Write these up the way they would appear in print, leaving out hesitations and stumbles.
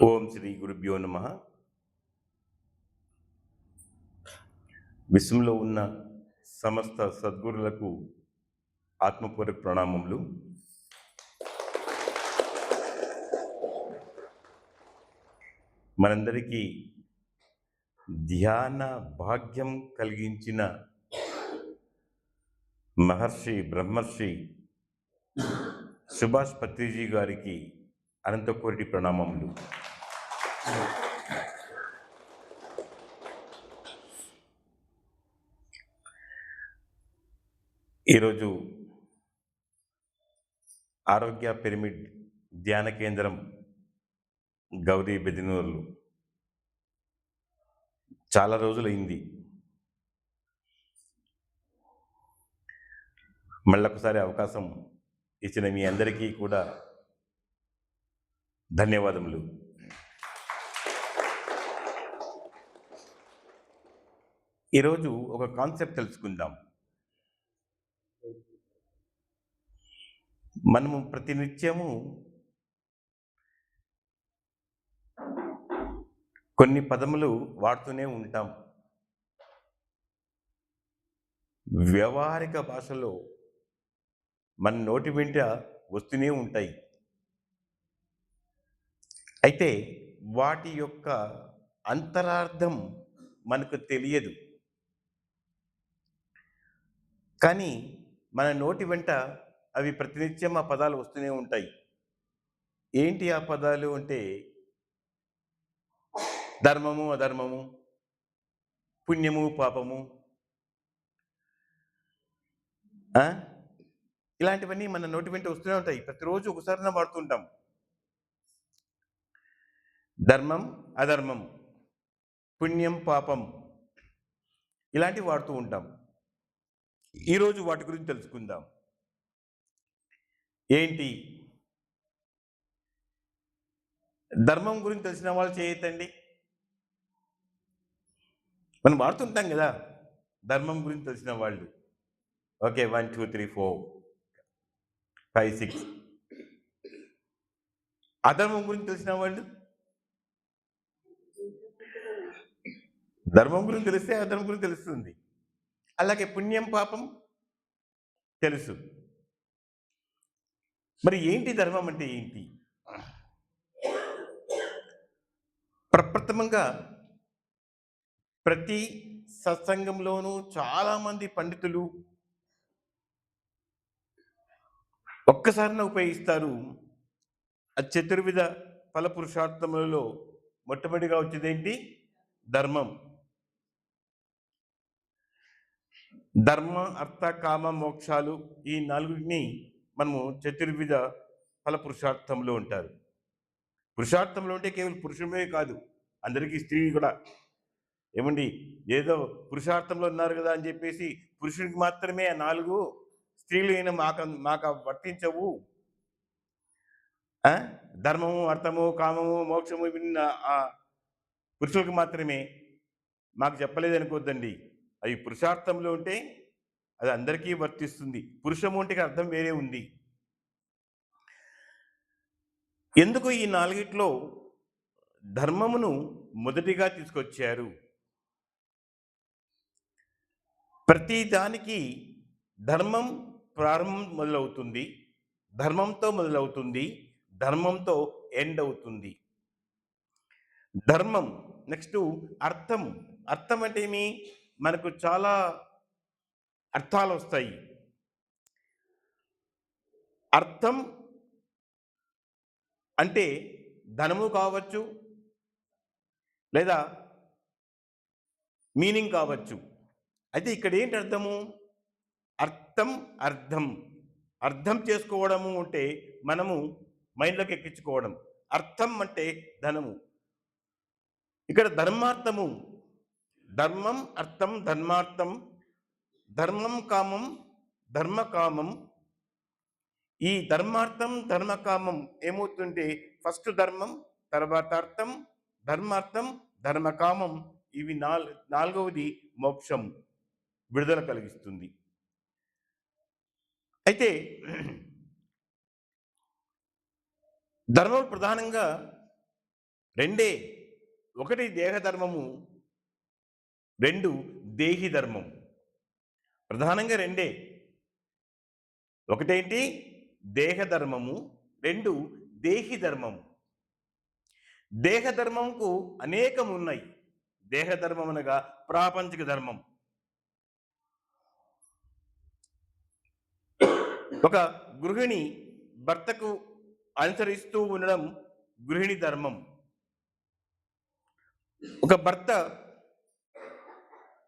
ఓం శ్రీ గురుభ్యో నమః. విశ్వంలో ఉన్న సమస్త సద్గురులకు ఆత్మపూర్వక ప్రణామములు. మనందరికీ ధ్యాన భాగ్యం కలిగించిన మహర్షి బ్రహ్మర్షి సుభాష్ పత్రిజీ గారికి అనంతకోటి ప్రణామములు. ఈరోజు ఆరోగ్య పిరమిడ్ ధ్యాన కేంద్రం గౌరీ బెదినూరులో చాలా రోజులైంది. మళ్ళొకసారి అవకాశం ఇచ్చిన మీ అందరికీ కూడా ధన్యవాదములు. ఈరోజు ఒక కాన్సెప్ట్ తెలుసుకుందాం. మనము ప్రతినిత్యము కొన్ని పదములు వాడుతూనే ఉంటాం. వ్యవహారిక భాషలో మన నోటి వెంట వస్తూనే ఉంటాయి. అయితే వాటి యొక్క అంతరార్థం మనకు తెలియదు. కానీ మన నోటి వెంట అవి ప్రతినిత్యం ఆ పదాలు వస్తూనే ఉంటాయి. ఏంటి ఆ పదాలు అంటే ధర్మము అధర్మము, పుణ్యము పాపము, ఇలాంటివన్నీ మన నోటి వెంట వస్తూనే ఉంటాయి. ప్రతిరోజు ఒకసారి వాడుతుంటాం. ధర్మం అధర్మం, పుణ్యం పాపం, ఇలాంటివి వాడుతూ ఉంటాం. ఈరోజు వాటి గురించి తెలుసుకుందాం. ఏంటి ధర్మం గురించి తెలిసిన వాళ్ళు చేయొద్దండి. మనం వాడుతుంటాం కదా ధర్మం గురించి తెలిసిన వాళ్ళు. ఓకే, 1 2 3 4 5 6. అధర్మం గురించి తెలిసిన వాళ్ళు, ధర్మం గురించి తెలిస్తే అధర్మం గురించి తెలుస్తుంది. అలాగే పుణ్యం పాపం తెలుసు. మరి ఏంటి ధర్మం అంటే ఏంటి? ప్రప్రథమంగా ప్రతి సత్సంగంలోనూ చాలామంది పండితులు ఒక్కసారిన ఉపయోగిస్తారు. ఆ చతుర్విధ ఫల పురుషార్థములలో మొట్టమొదటిగా వచ్చేదేంటి? ధర్మం. ధర్మ అర్థ కామ మోక్షాలు, ఈ నాలుగుని మనము చతుర్విధ ఫల పురుషార్థంలో ఉంటారు. పురుషార్థంలో అంటే కేవలం పురుషుడే కాదు, అందరికీ స్త్రీ కూడా. ఏమండి, ఏదో పురుషార్థంలో ఉన్నారు కదా అని చెప్పేసి పురుషుడికి మాత్రమే ఆ 4, స్త్రీలు అయినా మాకు వర్తించవు. ధర్మము అర్థము కామము మోక్షము విన్న ఆ పురుషులకు మాత్రమే, మాకు చెప్పలేదు అనుకోద్దండి. అవి పురుషార్థంలో ఉంటే అది అందరికీ వర్తిస్తుంది. పురుషము అంటే అర్థం వేరే ఉంది. ఎందుకు ఈ 4ట్లో ధర్మమును మొదటిగా తీసుకొచ్చారు? ప్రతి దానికి ధర్మం ప్రారంభం మొదలవుతుంది, ధర్మంతో మొదలవుతుంది, ధర్మంతో ఎండ్ అవుతుంది. ధర్మం. నెక్స్ట్ అర్థం. అర్థం అంటే ఏమి? మనకు చాలా అర్థాలు వస్తాయి. అర్థం అంటే ధనము కావచ్చు, లేదా మీనింగ్ కావచ్చు. అయితే ఇక్కడ ఏంటి అర్థము? అర్థం అర్థం అర్థం చేసుకోవడము అంటే మనము మైండ్లోకి ఎక్కించుకోవడం. అర్థం అంటే ధనము. ఇక్కడ ధర్మార్థము, ధర్మం అర్థం ధర్మార్థం, ధర్మం కామం ధర్మకామం. ఈ ధర్మార్థం ధర్మకామం ఏమవుతుంటే ఫస్ట్ ధర్మం, తర్వాత అర్థం, ధర్మార్థం, ధర్మకామం. ఇవి నాలుగవది మోక్షం, విడుదల కలిగిస్తుంది. అయితే ధర్మం ప్రధానంగా రెండే. ఒకటి దేహ ధర్మము, రెండు దేహి ధర్మం. ప్రధానంగా రెండే. ఒకటేంటి దేహ ధర్మము, రెండు దేహి ధర్మము. దేహ ధర్మంకు అనేకం ఉన్నాయి. దేహ ధర్మం అనగా ప్రాపంచిక ధర్మం. ఒక గృహిణి భర్తకు అనుసరిస్తూ ఉండడం గృహిణి ధర్మం. ఒక భర్త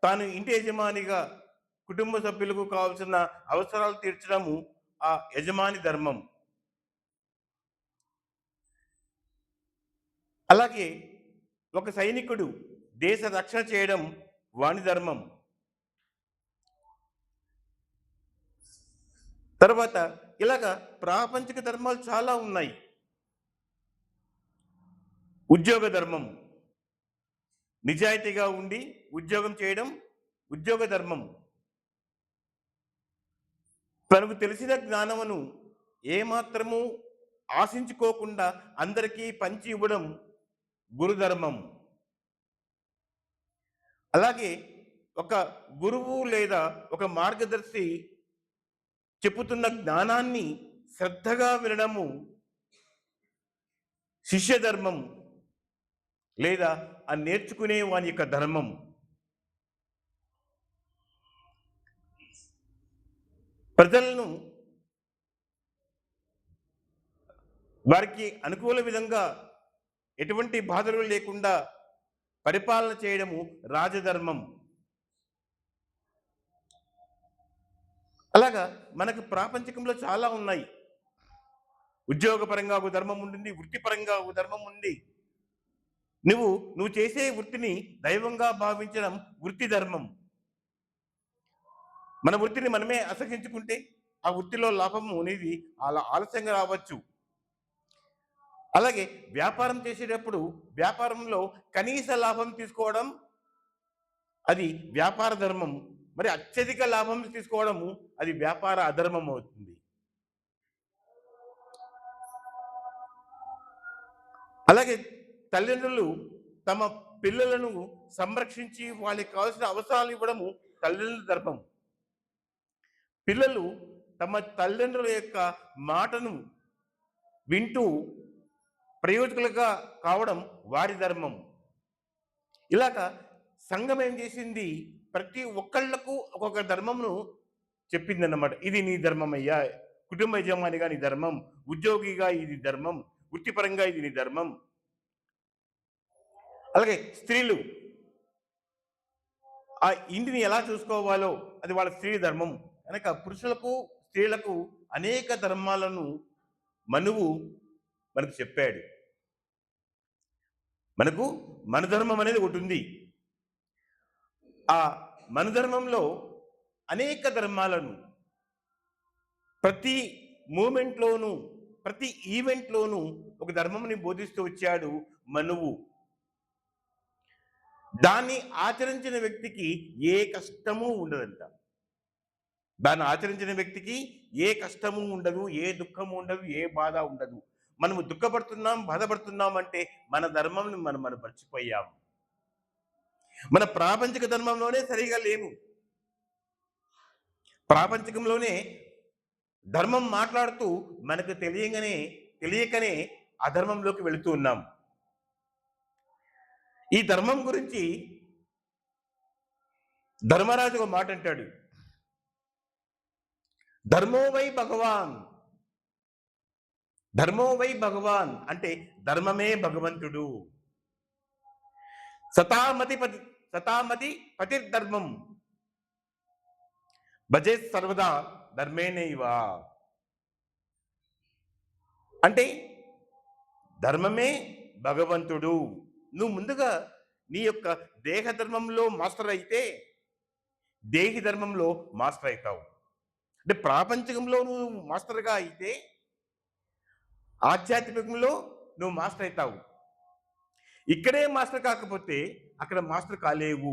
తాను ఇంటి యజమానిగా కుటుంబ సభ్యులకు కావాల్సిన అవసరాలు తీర్చడము ఆ యజమాని ధర్మం. అలాగే ఒక సైనికుడు దేశ రక్షణ చేయడం వాని ధర్మం. తర్వాత ఇలాగా ప్రాపంచిక ధర్మాలు చాలా ఉన్నాయి. ఉద్యోగ ధర్మం, నిజాయితీగా ఉండి ఉద్యోగం చేయడం ఉద్యోగ ధర్మం. తనకు తెలిసిన జ్ఞానమును ఏమాత్రము ఆశించుకోకుండా అందరికీ పంచి ఇవ్వడం గురుధర్మం. అలాగే ఒక గురువు లేదా ఒక మార్గదర్శి చెప్పుతున్న జ్ఞానాన్ని శ్రద్ధగా వినడము శిష్య ధర్మం లేదా ఆ నేర్చుకునే వాని యొక్క ధర్మం. ప్రజలను వారికి అనుకూల విధంగా ఎటువంటి బాధలు లేకుండా పరిపాలన చేయడము రాజధర్మం. అలాగా మనకు ప్రాపంచికంలో చాలా ఉన్నాయి. ఉద్యోగపరంగా ఒక ధర్మం ఉంటుంది, వృత్తిపరంగా ఒక ధర్మం ఉంది. నువ్వు చేసే వృత్తిని దైవంగా భావించడం వృత్తి ధర్మం. మన వృత్తిని మనమే అసహించుకుంటే ఆ వృత్తిలో లాభము అనేది అలా ఆలస్యంగా రావచ్చు. అలాగే వ్యాపారం చేసేటప్పుడు వ్యాపారంలో కనీస లాభం తీసుకోవడం అది వ్యాపార ధర్మం. మరి అత్యధిక లాభం తీసుకోవడము అది వ్యాపార అధర్మం అవుతుంది. అలాగే తల్లిదండ్రులు తమ పిల్లలను సంరక్షించి వాళ్ళకి కావాల్సిన అవసరాలు ఇవ్వడము తల్లిదండ్రుల ధర్మం. పిల్లలు తమ తల్లిదండ్రుల యొక్క మాటను వింటూ ప్రయోజకులుగా కావడం వారి ధర్మం. ఇలాగ సంఘం ఏం చేసింది, ప్రతి ఒక్కళ్లకు ఒక్కొక్క ధర్మమును చెప్పిందన్నమాట. ఇది నీ ధర్మం అయ్యా, కుటుంబ యజమానిగా నీ ధర్మం, ఉద్యోగిగా ఇది ధర్మం, వృత్తిపరంగా ఇది నీ ధర్మం. అలాగే స్త్రీలు ఆ ఇంటిని ఎలా చూసుకోవాలో అది వాళ్ళ స్త్రీ ధర్మం. కనుక పురుషులకు స్త్రీలకు అనేక ధర్మాలను మనువు మనకు చెప్పాడు. మనకు మన ధర్మం అనేది ఒకటి ఉంది. ఆ మన ధర్మంలో అనేక ధర్మాలను ప్రతి మూమెంట్లోనూ ప్రతి ఈవెంట్లోనూ ఒక ధర్మంని బోధిస్తూ వచ్చాడు మనువు. దాన్ని ఆచరించిన వ్యక్తికి ఏ కష్టము ఉండదంట. దాన్ని ఆచరించిన వ్యక్తికి ఏ కష్టము ఉండదు, ఏ దుఃఖము ఉండదు, ఏ బాధ ఉండదు. మనము దుఃఖపడుతున్నాం, బాధపడుతున్నాం అంటే మన ధర్మంని మనం మర్చిపోయాం. మన ప్రాపంచిక ధర్మంలోనే సరిగా లేము. ప్రాపంచికంలోనే ధర్మం మాట్లాడుతూ మనకు తెలియకనే అధర్మంలోకి వెళుతూ ఉన్నాం. ఈ ధర్మం గురించి ధర్మరాజు ఒక మాట అంటాడు, ధర్మో వై భగవాన్. ధర్మో వై భగవాన్ అంటే ధర్మమే భగవంతుడు. సతామతి పతిర్ధర్మం భజే సర్వదా ధర్మేనైవా. అంటే ధర్మమే భగవంతుడు. నువ్వు ముందుగా నీ యొక్క దేహ ధర్మంలో మాస్టర్ అయితే దేహి ధర్మంలో మాస్టర్ అవుతావు. అంటే ప్రాపంచికంలో నువ్వు మాస్టర్గా అయితే ఆధ్యాత్మికంలో నువ్వు మాస్టర్ అవుతావు. ఇక్కడే మాస్టర్ కాకపోతే అక్కడ మాస్టర్ కాలేవు.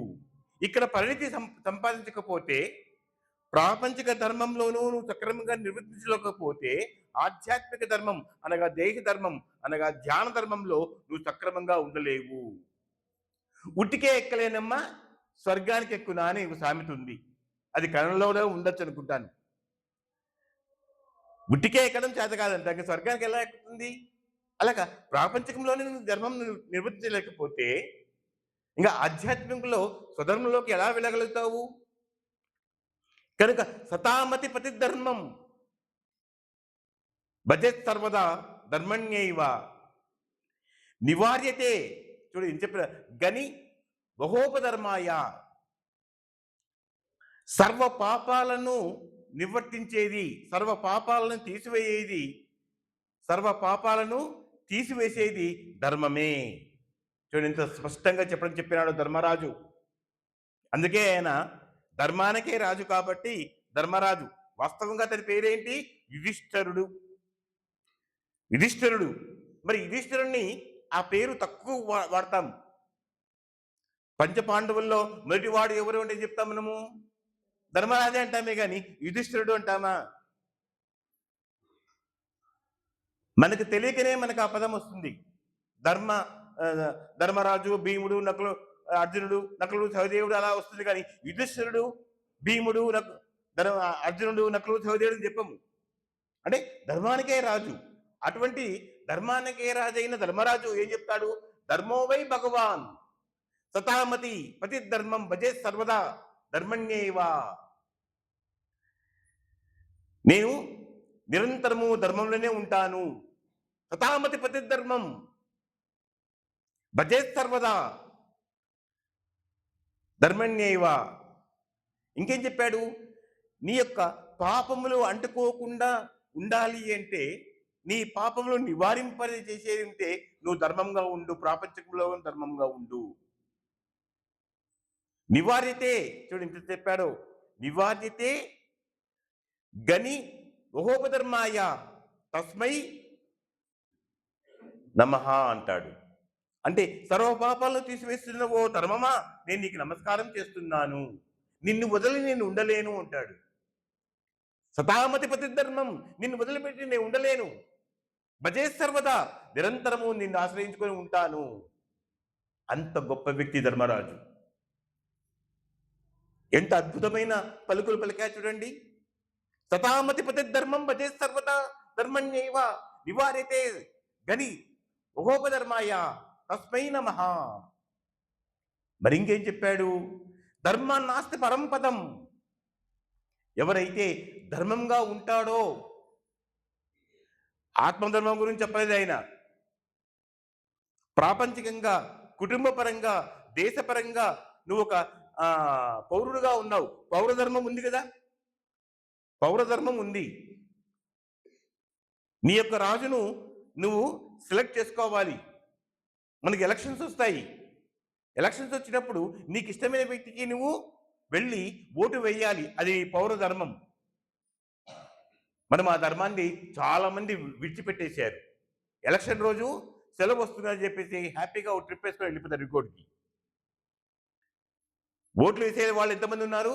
ఇక్కడ పరిణితి సంపాదించకపోతే ప్రాపంచిక ధర్మంలోనూ నువ్వు సక్రమంగా నిర్వర్తించలేకపోతే ఆధ్యాత్మిక ధర్మం అనగా దేహ ధర్మం అనగా ధ్యాన ధర్మంలో నువ్వు సక్రమంగా ఉండలేవు. ఉట్టికే ఎక్కలేనమ్మా స్వర్గానికి ఎక్కునా అని ఒక సామెత ఉంది. అది కళలోనే ఉండొచ్చు అనుకుంటాను. ఉట్టికే ఎక్కడం చేత కాదంట, ఇంకా స్వర్గానికి ఎలా ఎక్కుతుంది? అలాగా ప్రాపంచికంలోనే నువ్వు ధర్మం నిర్వర్తించలేకపోతే ఇంకా ఆధ్యాత్మికంలో స్వధర్మంలోకి ఎలా వెళ్ళగలుగుతావు? కనుక సతామతి పతి ధర్మం భజేత్ సర్వదా ధర్మణ్యైవ నివార్యతే. చూడు ఏం చెప్పిన గని బహోపధర్మాయ, సర్వ పాపాలను నివర్తించేది, సర్వ పాపాలను తీసివేయేది, సర్వ పాపాలను తీసివేసేది ధర్మమే. చూడండి ఇంత స్పష్టంగా చెప్పినాడు ధర్మరాజు. అందుకే ఆయన ధర్మానికే రాజు కాబట్టి ధర్మరాజు. వాస్తవంగా అతని పేరేంటి? యుధిష్ఠరుడు. యుధిష్ఠరుడు. మరి యుధిష్ఠరుణ్ణి ఆ పేరు తక్కువ వాడతాం. పంచపాండవుల్లో మొదటివాడు ఎవరు అంటే చెప్తాం మనము ధర్మరాజే అంటామే కానీ యుధిష్ఠరుడు అంటామా? మనకు తెలియకనే మనకు ఆ పదం వస్తుంది. ధర్మరాజు, భీముడు, నకులు, అర్జునుడు, నకులుడు, సహదేవుడు అలా వస్తుంది. కానీ యుధిష్ఠిరుడు, భీముడు, అర్జునుడు, నకులుడు, సహదేవుడు చెప్పము. అంటే ధర్మానికే రాజు. అటువంటి ధర్మానికే రాజు అయిన ధర్మరాజు ఏం చెప్తాడు? ధర్మో వై భగవాన్ సతామతి పతి ధర్మం భజే సర్వదా ధర్మణ్యేవా. నేను నిరంతరము ధర్మంలోనే ఉంటాను. సతామతి పతి ధర్మం భజే సర్వదా ధర్మణ్యేవ. ఇంకేం చెప్పాడు? నీ యొక్క పాపములు అంటుకోకుండా ఉండాలి అంటే, నీ పాపములు నివారింపని చేసేది ఉంటే నువ్వు ధర్మంగా ఉండు, ప్రాపంచకంలో ధర్మంగా ఉండు. నివార్యతే. చూడు ఇంత చెప్పాడు, నివార్యతే గని బహోపధర్మాయ తస్మై నమః అంటాడు. అంటే సర్వ పాపాలను తీసివేస్తున్న ఓ ధర్మమా, నేను నీకు నమస్కారం చేస్తున్నాను, నిన్ను వదిలి నేను ఉండలేను అంటాడు. సతామతి పతి ధర్మం, నిన్ను వదిలిపెట్టి నేను ఉండలేను. భజే సర్వదా, నిరంతరము నిన్ను ఆశ్రయించుకొని ఉంటాను. అంత గొప్ప వ్యక్తి ధర్మరాజు. ఎంత అద్భుతమైన పలుకులు పలికా చూడండి. సతామతి పతి ధర్మం భజే సర్వదా ధర్మణ్యైవ నివారితే గని బహోపధర్మాయ తస్మై నమః. మరి ఇంకేం చెప్పాడు? ధర్మాన్నాస్తి పరంపదం. ఎవరైతే ధర్మంగా ఉంటాడో, ఆత్మధర్మం గురించి చెప్పలేదు ఆయన, ప్రాపంచికంగా, కుటుంబపరంగా, దేశపరంగా నువ్వు ఒక పౌరుడుగా ఉన్నావు. పౌరధర్మం ఉంది కదా, పౌరధర్మం ఉంది. నీ యొక్క రాజును నువ్వు సెలెక్ట్ చేసుకోవాలి. మనకి ఎలక్షన్స్ వస్తాయి. ఎలక్షన్స్ వచ్చినప్పుడు నీకు ఇష్టమైన వ్యక్తికి నువ్వు వెళ్ళి ఓటు వేయాలి. అది పౌరధర్మం. మనం ఆ ధర్మాన్ని చాలా మంది విడిచిపెట్టేశారు. ఎలక్షన్ రోజు సెలవు వస్తుందని చెప్పేసి హ్యాపీగా ఒక ట్రిప్ వేసుకొని వెళ్ళిపోతారు రికార్డుకి. ఓట్లు వేసే వాళ్ళు ఎంతమంది ఉన్నారు?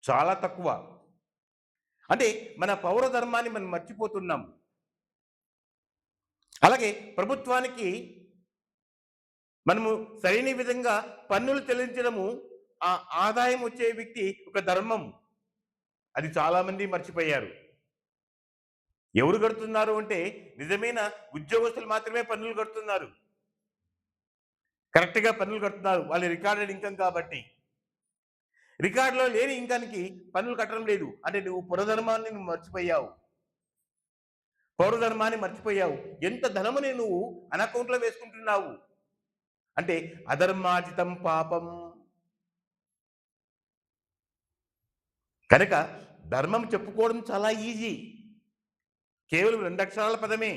చాలా తక్కువ. అంటే మన పౌర ధర్మాన్ని మనం మర్చిపోతున్నాం. అలాగే ప్రభుత్వానికి మనము సరైన విధంగా పన్నులు చెల్లించడము, ఆ ఆదాయం వచ్చే వ్యక్తి ఒక ధర్మం. అది చాలా మంది మర్చిపోయారు. ఎవరు కడుతున్నారు అంటే నిజమైన ఉద్యోగస్తులు మాత్రమే పన్నులు కడుతున్నారు, కరెక్ట్గా పన్నులు కడుతున్నారు. వాళ్ళ రికార్డెడ్ ఇన్కమ్ కాబట్టి. రికార్డులో లేని ఇన్కానికి పన్నులు కట్టడం లేదు అంటే నువ్వు పురధర్మాన్ని నువ్వు మర్చిపోయావు, పౌరధర్మాన్ని మర్చిపోయావు. ఎంత ధనముని నువ్వు అకౌంట్లో వేసుకుంటున్నావు అంటే అధర్మాజితం పాపం. కనుక ధర్మం చెప్పుకోవడం చాలా ఈజీ, కేవలం 2 అక్షరాల పదమే.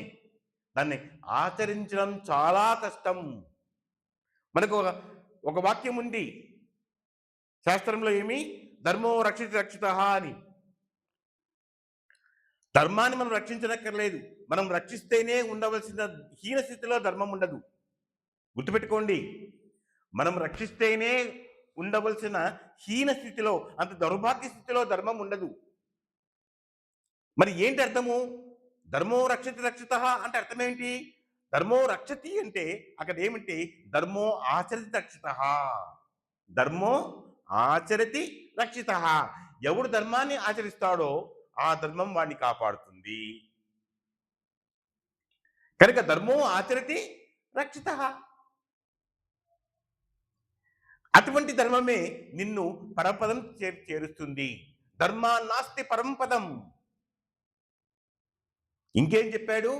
దాన్ని ఆచరించడం చాలా కష్టం. మనకు ఒక వాక్యం ఉంది శాస్త్రంలో, ఏమి? ధర్మో రక్షిత రక్షిత అని. ధర్మాన్ని మనం రక్షించనక్కర్లేదు, మనం రక్షిస్తేనే ఉండవలసిన హీన స్థితిలో ధర్మం ఉండదు. గుర్తుపెట్టుకోండి, మనం రక్షిస్తేనే ఉండవలసిన హీన స్థితిలో, అంత దౌర్భాగ్య స్థితిలో ధర్మం ఉండదు. మరి ఏంటి అర్థము? ధర్మో రక్షతి రక్షిత అంటే అర్థం ఏంటి? ధర్మో రక్షతి అంటే అక్కడ ఏమిటి? ధర్మో ఆచరితి రక్షిత. ధర్మో ఆచరతి రక్షిత. ఎవడు ధర్మాన్ని ఆచరిస్తాడో ఆ ధర్మం వాడిని కాపాడుతుంది. కనుక ధర్మో ఆచరతి రక్షిత. అటువంటి ధర్మమే నిన్ను పరపదం చేరుస్తుంది. ధర్మా నాస్తి పరంపదం. ఇంకేం చెప్పాడు?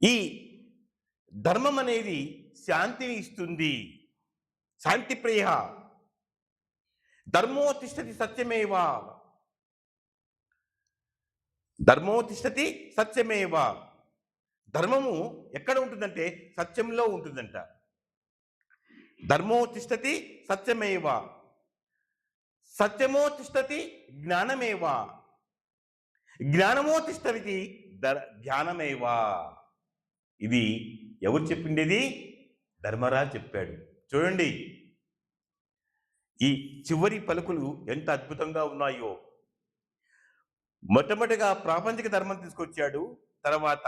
ఈ ధర్మం అనేది శాంతిని ఇస్తుంది. శాంతి ప్రియ. ధర్మో తిష్టతి సత్యమేవ. ధర్మో తిష్టతి సత్యమేవ. ధర్మము ఎక్కడ ఉంటుందంటే సత్యంలో ఉంటుందంట. ధర్మో తిష్టతి సత్యమేవ. సత్యమో తిష్టతి జ్ఞానమేవ. జ్ఞానమో తిష్టతి ధ్యానమేవ. ఇది ఎవరు చెప్పిండేది? ధర్మరాజు చెప్పాడు. చూడండి ఈ చివరి పలుకులు ఎంత అద్భుతంగా ఉన్నాయో. మొట్టమొదటిగా ప్రాపంచిక ధర్మం తీసుకొచ్చాడు, తర్వాత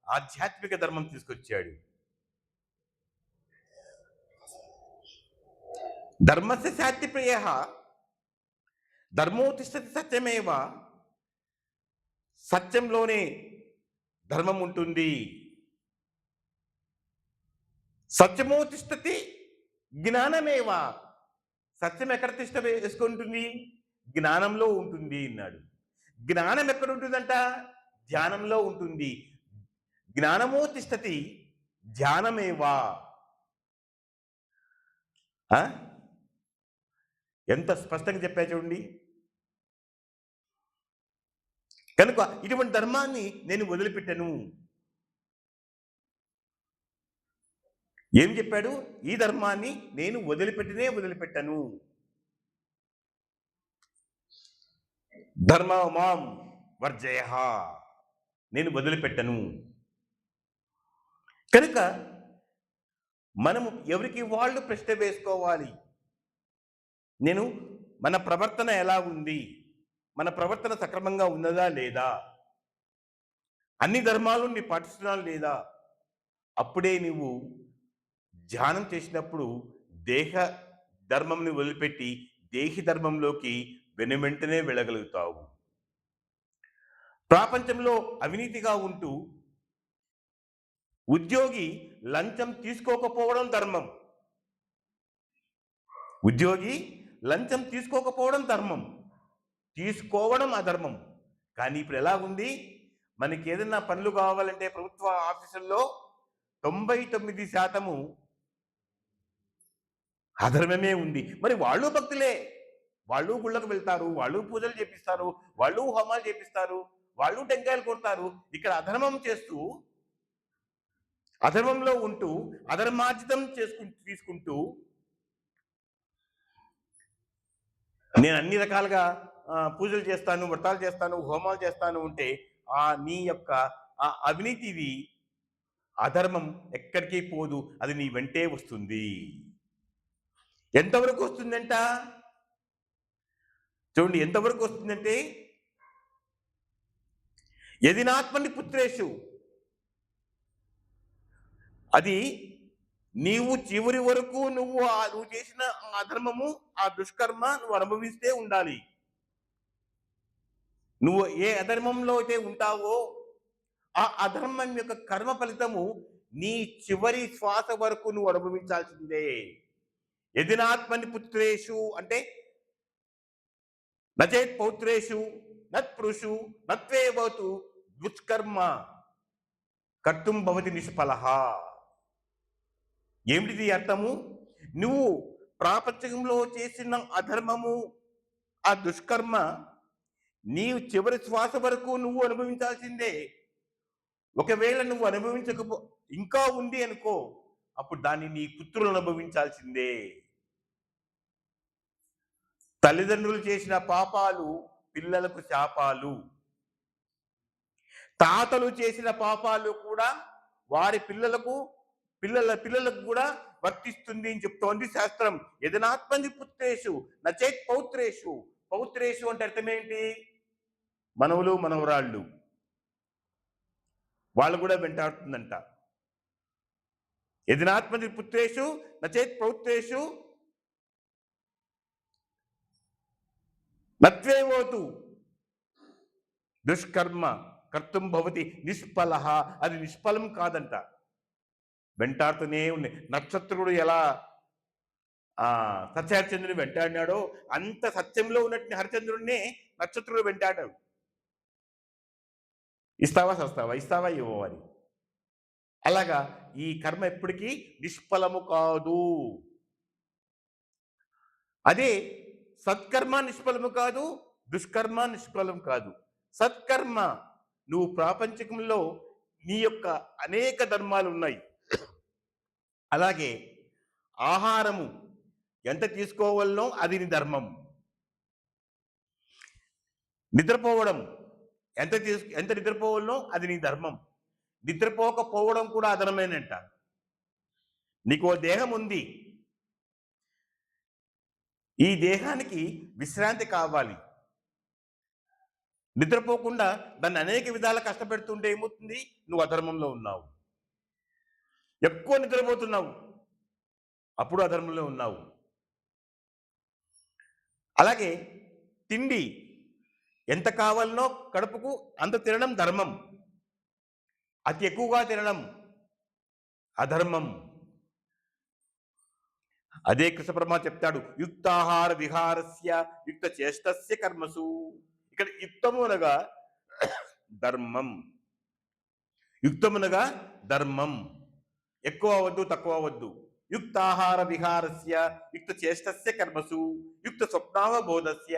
ఆధ్యాత్మిక ధర్మం తీసుకొచ్చాడు. ధర్మస్య శాంతి ప్రియ. ధర్మో తిష్టతి సత్యమేవ. సత్యంలోనే ధర్మం ఉంటుంది. సత్యమో తిష్టతి జ్ఞానమేవ. సత్యం ఎక్కడ తిష్ట వేసుకుంటుంది? జ్ఞానంలో ఉంటుంది అన్నాడు. జ్ఞానం ఎక్కడ ఉంటుందంట? ధ్యానంలో ఉంటుంది. జ్ఞానమో తిష్టతి ధ్యానమేవా. ఎంత స్పష్టంగా చెప్పా చూడండి. కనుక ఇటువంటి ధర్మాన్ని నేను వదిలిపెట్టను. ఏం చెప్పాడు? ఈ ధర్మాన్ని నేను వదిలిపెట్టను. ధర్మమాం వర్జయ. నేను వదిలిపెట్టను. కనుక మనము ఎవరికి వాళ్ళు ప్రశ్న వేసుకోవాలి. మన ప్రవర్తన ఎలా ఉంది? మన ప్రవర్తన సక్రమంగా ఉన్నదా లేదా? అన్ని ధర్మాలు నీ పాటిస్తున్నాను లేదా? అప్పుడే నువ్వు ధ్యానం చేసినప్పుడు దేహ ధర్మంని వదిలిపెట్టి దేహి ధర్మంలోకి వెనువెంటనే వెళ్ళగలుగుతావు. ప్రపంచంలో అవినీతిగా ఉంటూ ఉద్యోగి లంచం తీసుకోకపోవడం ధర్మం. ఉద్యోగి లంచం తీసుకోకపోవడం ధర్మం, తీసుకోవడం అధర్మం. కానీ ఇప్పుడు ఎలా ఉంది? మనకి ఏదైనా పనులు కావాలంటే ప్రభుత్వ ఆఫీసుల్లో 99% అధర్మమే ఉంది. మరి వాళ్ళు భక్తులే, వాళ్ళు గుళ్ళకు వెళ్తారు, వాళ్ళు పూజలు చేపిస్తారు, వాళ్ళు హోమాలు చేపిస్తారు, వాళ్ళు టెంకాయలు కొడతారు. ఇక్కడ అధర్మం చేస్తూ, అధర్మంలో ఉంటూ, అధర్మార్జితం తీసుకుంటూ నేను అన్ని రకాలుగా పూజలు చేస్తాను, వ్రతాలు చేస్తాను, హోమాలు చేస్తాను ఉంటే నీ యొక్క అవినీతిది అధర్మం ఎక్కడికి పోదు, అది నీ వెంటే వస్తుంది. ఎంతవరకు వస్తుందంట చూడండి. ఎంతవరకు వస్తుందంటే యదినాత్మని పుత్రేషు, అది నీవు చివరి వరకు నువ్వు చేసిన అధర్మము, ఆ దుష్కర్మ నువ్వు అనుభవిస్తే ఉండాలి. నువ్వు ఏ అధర్మంలో అయితే ఉంటావో ఆ అధర్మం యొక్క కర్మ ఫలితము నీ చివరి శ్వాస వరకు నువ్వు అనుభవించాల్సిందే. యదినాత్మని పుత్రేషు అంటే నచేత్ పౌత్రేషు నత్ పురుషు నత్వే భవతు దుష్కర్మ కర్తుం భవతి నిష్ఫలః. ఏమిటిది అర్థము? నువ్వు ప్రాపంచకంలో చేసిన అధర్మము, ఆ దుష్కర్మ నీవు చివరి శ్వాస వరకు నువ్వు అనుభవించాల్సిందే. ఒకవేళ నువ్వు అనుభవించకపో ఇంకా ఉంది అనుకో, అప్పుడు దాన్ని నీ పుత్రులు అనుభవించాల్సిందే. తల్లిదండ్రులు చేసిన పాపాలు పిల్లలకు శాపాలు, తాతలు చేసిన పాపాలు కూడా వారి పిల్లలకు పిల్లలకు కూడా వర్తిస్తుంది అని చెప్తోంది శాస్త్రం. యదనాత్మని పుత్రేషు నచేత్ పౌత్రేషు. పౌత్రేషు అంటే అర్థం ఏంటి? మనవలు మనవరాళ్ళు వాళ్ళు కూడా వెంటాడుతుందంట. యదనాత్మని పుత్రేషు నచేత్ పౌత్రేషు నత్వేవోతు దుష్కర్మ కర్తం భవతి నిష్ఫలః. అది నిష్ఫలం కాదంట, వెంటాడుతూనే ఉన్నాయి. నక్షత్రుడు ఎలా సత్యహరిచంద్రుని వెంటాడినాడో అంత సత్యంలో ఉన్నట్టు హరిచంద్రుడిని నక్షత్రుడు వెంటాడాడు. ఇస్తావా సస్తావా, ఇస్తావా ఇవ్వవా అని. అలాగా ఈ కర్మ ఎప్పటికీ నిష్ఫలము కాదు. అదే సత్కర్మ నిష్ఫలము కాదు, దుష్కర్మ నిష్ఫలం కాదు. సత్కర్మ, నువ్వు ప్రాపంచికంలో నీ యొక్క అనేక ధర్మాలు ఉన్నాయి. అలాగే ఆహారము ఎంత తీసుకోవాలనో అది నీ ధర్మం. నిద్రపోవడం ఎంత నిద్రపోవాలనో అది నీ ధర్మం. నిద్రపోకపోవడం కూడా అధర్మేనంట. నీకు దేహం ఉంది, ఈ దేహానికి విశ్రాంతి కావాలి. నిద్రపోకుండా దాన్ని అనేక విధాలు కష్టపెడుతుంటే ఏమవుతుంది? నువ్వు అధర్మంలో ఉన్నావు. ఎక్కువ నిద్రపోతున్నావు, అప్పుడు అధర్మంలో ఉన్నావు. అలాగే తిండి ఎంత కావాలనో కడుపుకు అంత తినడం ధర్మం, అతి ఎక్కువగా తినడం అధర్మం. అదే కృష్ణ పరమాత్మ చెప్తాడు, యుక్తాహార విహారస్య యుక్త చేష్టస్య కర్మసు. ఇక్కడ యుక్తమునగా ధర్మం, యుక్తమునగా ధర్మం, ఎక్కువ అవద్దు తక్కువ అవద్దు. యుక్తాహార విహారస్య యుక్త చేష్టస్య కర్మసు యుక్త స్వప్నావబోధస్య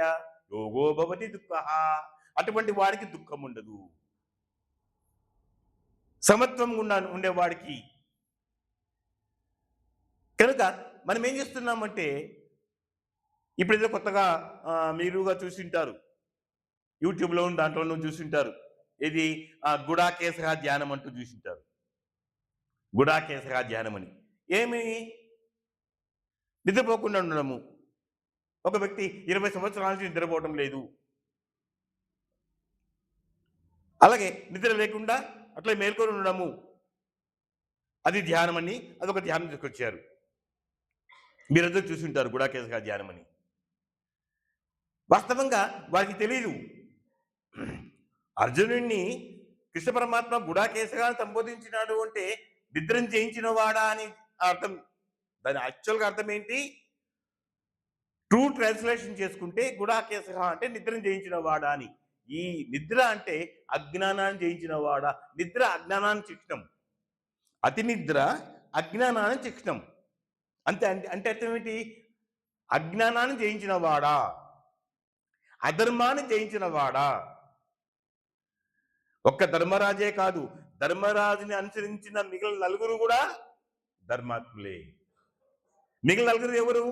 యోగో భవతి దుఃఖః. అటువంటి వాడికి దుఃఖం ఉండదు. సమత్వం ఉండేవాడికి. కనుక మనం ఏం చేస్తున్నామంటే, ఇప్పుడు ఏదో కొత్తగా మీరుగా చూసింటారు, యూట్యూబ్లో దాంట్లో చూసింటారు, ఇది గుడాకేశ ధ్యానం అంటూ చూసింటారు. గుడాకేశ ధ్యానం అని ఏమి? నిద్రపోకుండా ఉండడము. ఒక వ్యక్తి 20 సంవత్సరాల నుంచి నిద్రపోవడం లేదు, అలాగే నిద్ర లేకుండా అట్లా మేల్కొని ఉండడము, అది ధ్యానం అని అదొక ధ్యానం తీసుకొచ్చారు. మీరందరూ చూసింటారు గుడాకేశ ధ్యానం అని. వాస్తవంగా వారికి తెలియదు, అర్జునుడిని కృష్ణ పరమాత్మ గుడాకేశగా సంబోధించినాడు అంటే నిద్రం చేయించిన వాడా అని అర్థం. దాని యాక్చువల్గా అర్థం ఏంటి? ట్రూ ట్రాన్స్లేషన్ చేసుకుంటే గుడాకేశ అంటే నిద్రం చేయించిన వాడా అని. ఈ నిద్ర అంటే అజ్ఞానాన్ని జయించిన వాడా. నిద్ర అజ్ఞానాన్ని చిహ్నం, అతి నిద్ర అజ్ఞానాన్ని చిహ్నం. అంతే. అంటే అర్థం ఏంటి? అజ్ఞానాన్ని జయించిన వాడా, అధర్మాన్ని జయించిన వాడా. ఒక్క ధర్మరాజే కాదు, ధర్మరాజుని అనుసరించిన మిగిలిన నలుగురు కూడా ధర్మాత్ములే. మిగిలిన నలుగురు ఎవరు?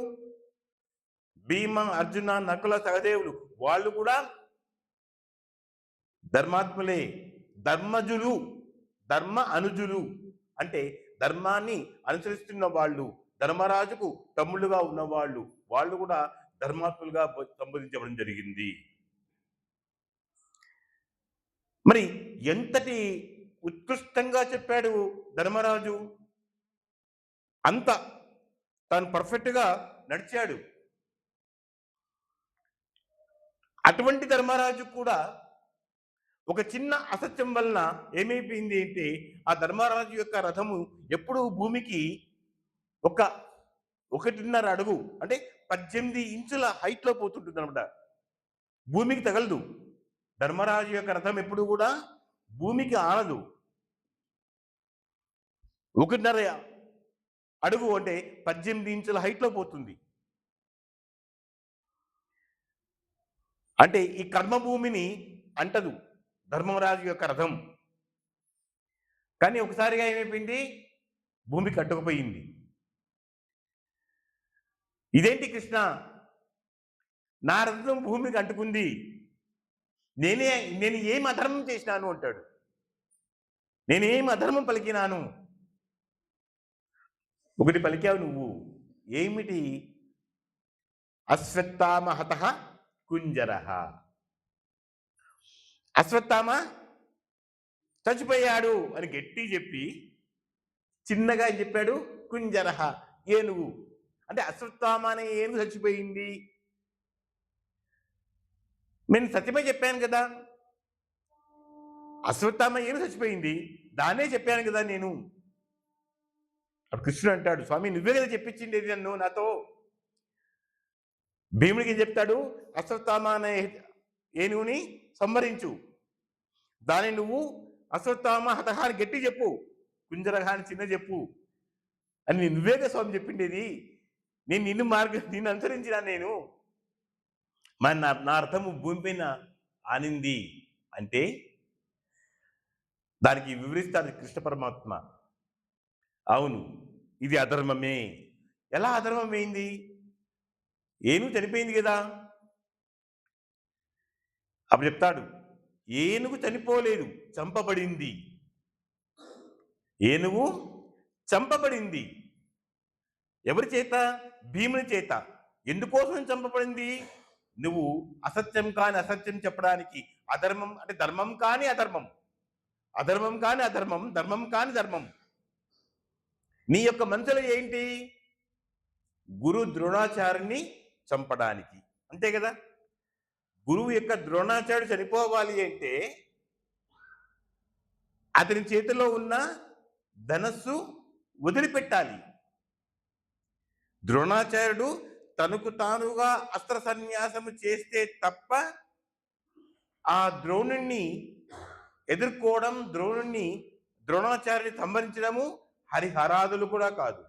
భీమ, అర్జున, నకుల, సహదేవులు, వాళ్ళు కూడా ధర్మాత్ములే. ధర్మజులు, ధర్మ అనుజులు అంటే ధర్మాన్ని అనుసరిస్తున్న వాళ్ళు, ధర్మరాజుకు తమ్ముళ్ళుగా ఉన్నవాళ్ళు, వాళ్ళు కూడా ధర్మాత్ములుగా సంబోధించబడడం జరిగింది. మరి ఎంతటి ఉత్కృష్టంగా చెప్పాడు ధర్మరాజు, అంత తాను పర్ఫెక్ట్గా నడిచాడు. అటువంటి ధర్మరాజు కూడా ఒక చిన్న అసత్యం వలన ఏమైపోయింది అంటే, ఆ ధర్మరాజు యొక్క రథము ఎప్పుడు భూమికి 1.5 అడుగు అంటే 18 ఇంచుల హైట్లో పోతుంటుంది అనమాట, భూమికి తగలదు. ధర్మరాజు యొక్క రథం ఎప్పుడు కూడా భూమికి ఆనదు. 1.5 అడుగు అంటే 18 ఇంచుల హైట్లో పోతుంది. అంటే ఈ కర్మభూమిని అంటదు ధర్మరాజు యొక్క రథం. కానీ ఒకసారిగా ఏమైపోయింది? భూమికి అట్టుకుపోయింది. ఇదేంటి కృష్ణ, నా రథం భూమికి అంటుకుంది, నేను ఏం అధర్మం చేసినాను అంటాడు. నేనేం అధర్మం పలికినాను? ఒకటి పలికావు నువ్వు. ఏమిటి? అశ్వత్థామహత కుంజర. అశ్వత్థామ చచ్చిపోయాడు అని గట్టి చెప్పి చిన్నగా ఏం చెప్పాడు? కుంజర, ఏనుగు. అంటే అశ్వత్థామ అనే ఏనుగు చచ్చిపోయింది. నేను సత్యమే చెప్పాను కదా, అశ్వత్థామ ఏనుగు చచ్చిపోయింది, దాన్నే చెప్పాను కదా నేను. అప్పుడు కృష్ణుడు అంటాడు, స్వామి నువ్వే కదా చెప్పించింది నన్ను నాతో. భీముడికి చెప్తాడు, అశ్వత్థామ అనే ఏనుగుని సంహరించు, దాన్ని నువ్వు అశ్వత్థామ హతహ అని గట్టి చెప్పు, కుంజరహ అని చిన్న చెప్పు అని నువ్వే కదా స్వామి చెప్పిండేది. నేను నిన్ను అనుసరించిన నేను. మరి నా అర్థము భూమిపైన ఆనింది అంటే దానికి వివరిస్తాడు కృష్ణ పరమాత్మ. అవును, ఇది అధర్మమే. ఎలా అధర్మమైంది? ఏనుగు చనిపోయింది కదా. అప్పుడు చెప్తాడు, ఏనుగు చనిపోలేదు, చంపబడింది. ఏనుగు చంపబడింది. ఎవరి చేత? భీముని చేత. ఎందుకోసం చంపబడింది? నువ్వు అసత్యం కాని అసత్యం చెప్పడానికి. అధర్మం అంటే ధర్మం కాని అధర్మం, అధర్మం కాని అధర్మం, ధర్మం కాని ధర్మం. నీ యొక్క మనసులో ఏంటి? గురు ద్రోణాచార్యుని చంపడానికి, అంతే కదా. గురువు యొక్క ద్రోణాచార్యుడు చనిపోవాలి అంటే అతని చేతిలో ఉన్న ధనస్సు వదిలిపెట్టాలి. ద్రోణాచార్యుడు తనకు తానుగా అస్త్ర సన్యాసము చేస్తే తప్ప ఆ ద్రోణుణ్ణి ఎదుర్కోవడం, ద్రోణాచార్యుని సంహరించడము హరిహరాదులు కూడా కాదు.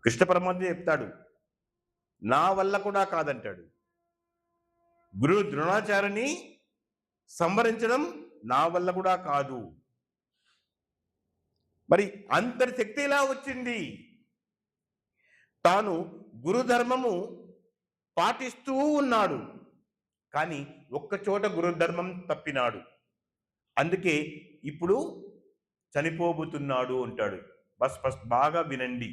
కృష్ణ పరమాత్మ చెప్తాడు, నా వల్ల కూడా కాదంటాడు. గురువు ద్రోణాచార్యుని సంహరించడం నా వల్ల కూడా కాదు. మరి అంతటి శక్తి ఎలా వచ్చింది? తాను గురుధర్మము పాటిస్తూ ఉన్నాడు, కానీ ఒక్కచోట గురుధర్మం తప్పినాడు. అందుకే ఇప్పుడు చనిపోబోతున్నాడు అంటాడు. ఫస్ట్ బాగా వినండి.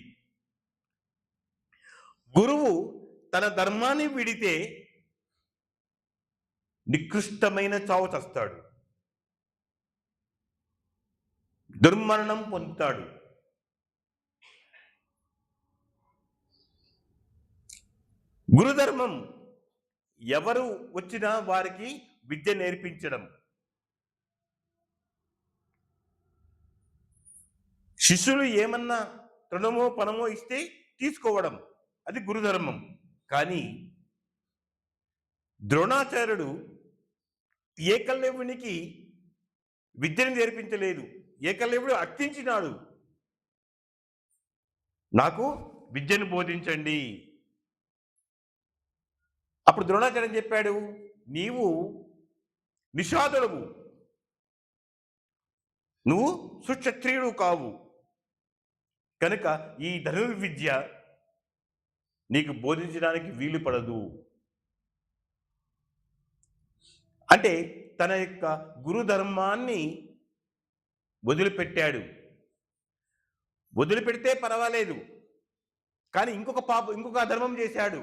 గురువు తన ధర్మాన్ని విడితే నికృష్టమైన చావు చస్తాడు, దుర్మరణం పొందుతాడు. గురుధర్మం ఎవరు వచ్చినా వారికి విద్య నేర్పించడం, శిష్యులు ఏమన్నా తృణమో పణమో ఇస్తే తీసుకోవడం, అది గురుధర్మం. కానీ ద్రోణాచార్యుడు ఏకలవ్యునికి విద్యను నేర్పించలేదు, ఏకలవ్యుడు అర్థించినాడు, నాకు విద్యను బోధించండి. అప్పుడు ద్రోణాచార్యం చెప్పాడు, నీవు నిషాదుడవు, నువ్వు సుక్షత్రియుడు కావు, కనుక ఈ ధనుర్విద్య నీకు బోధించడానికి వీలు పడదు. అంటే తన యొక్క గురుధర్మాన్ని వదిలిపెట్టాడు. వదిలిపెడితే పర్వాలేదు, కానీ ఇంకొక అధర్మం చేశాడు.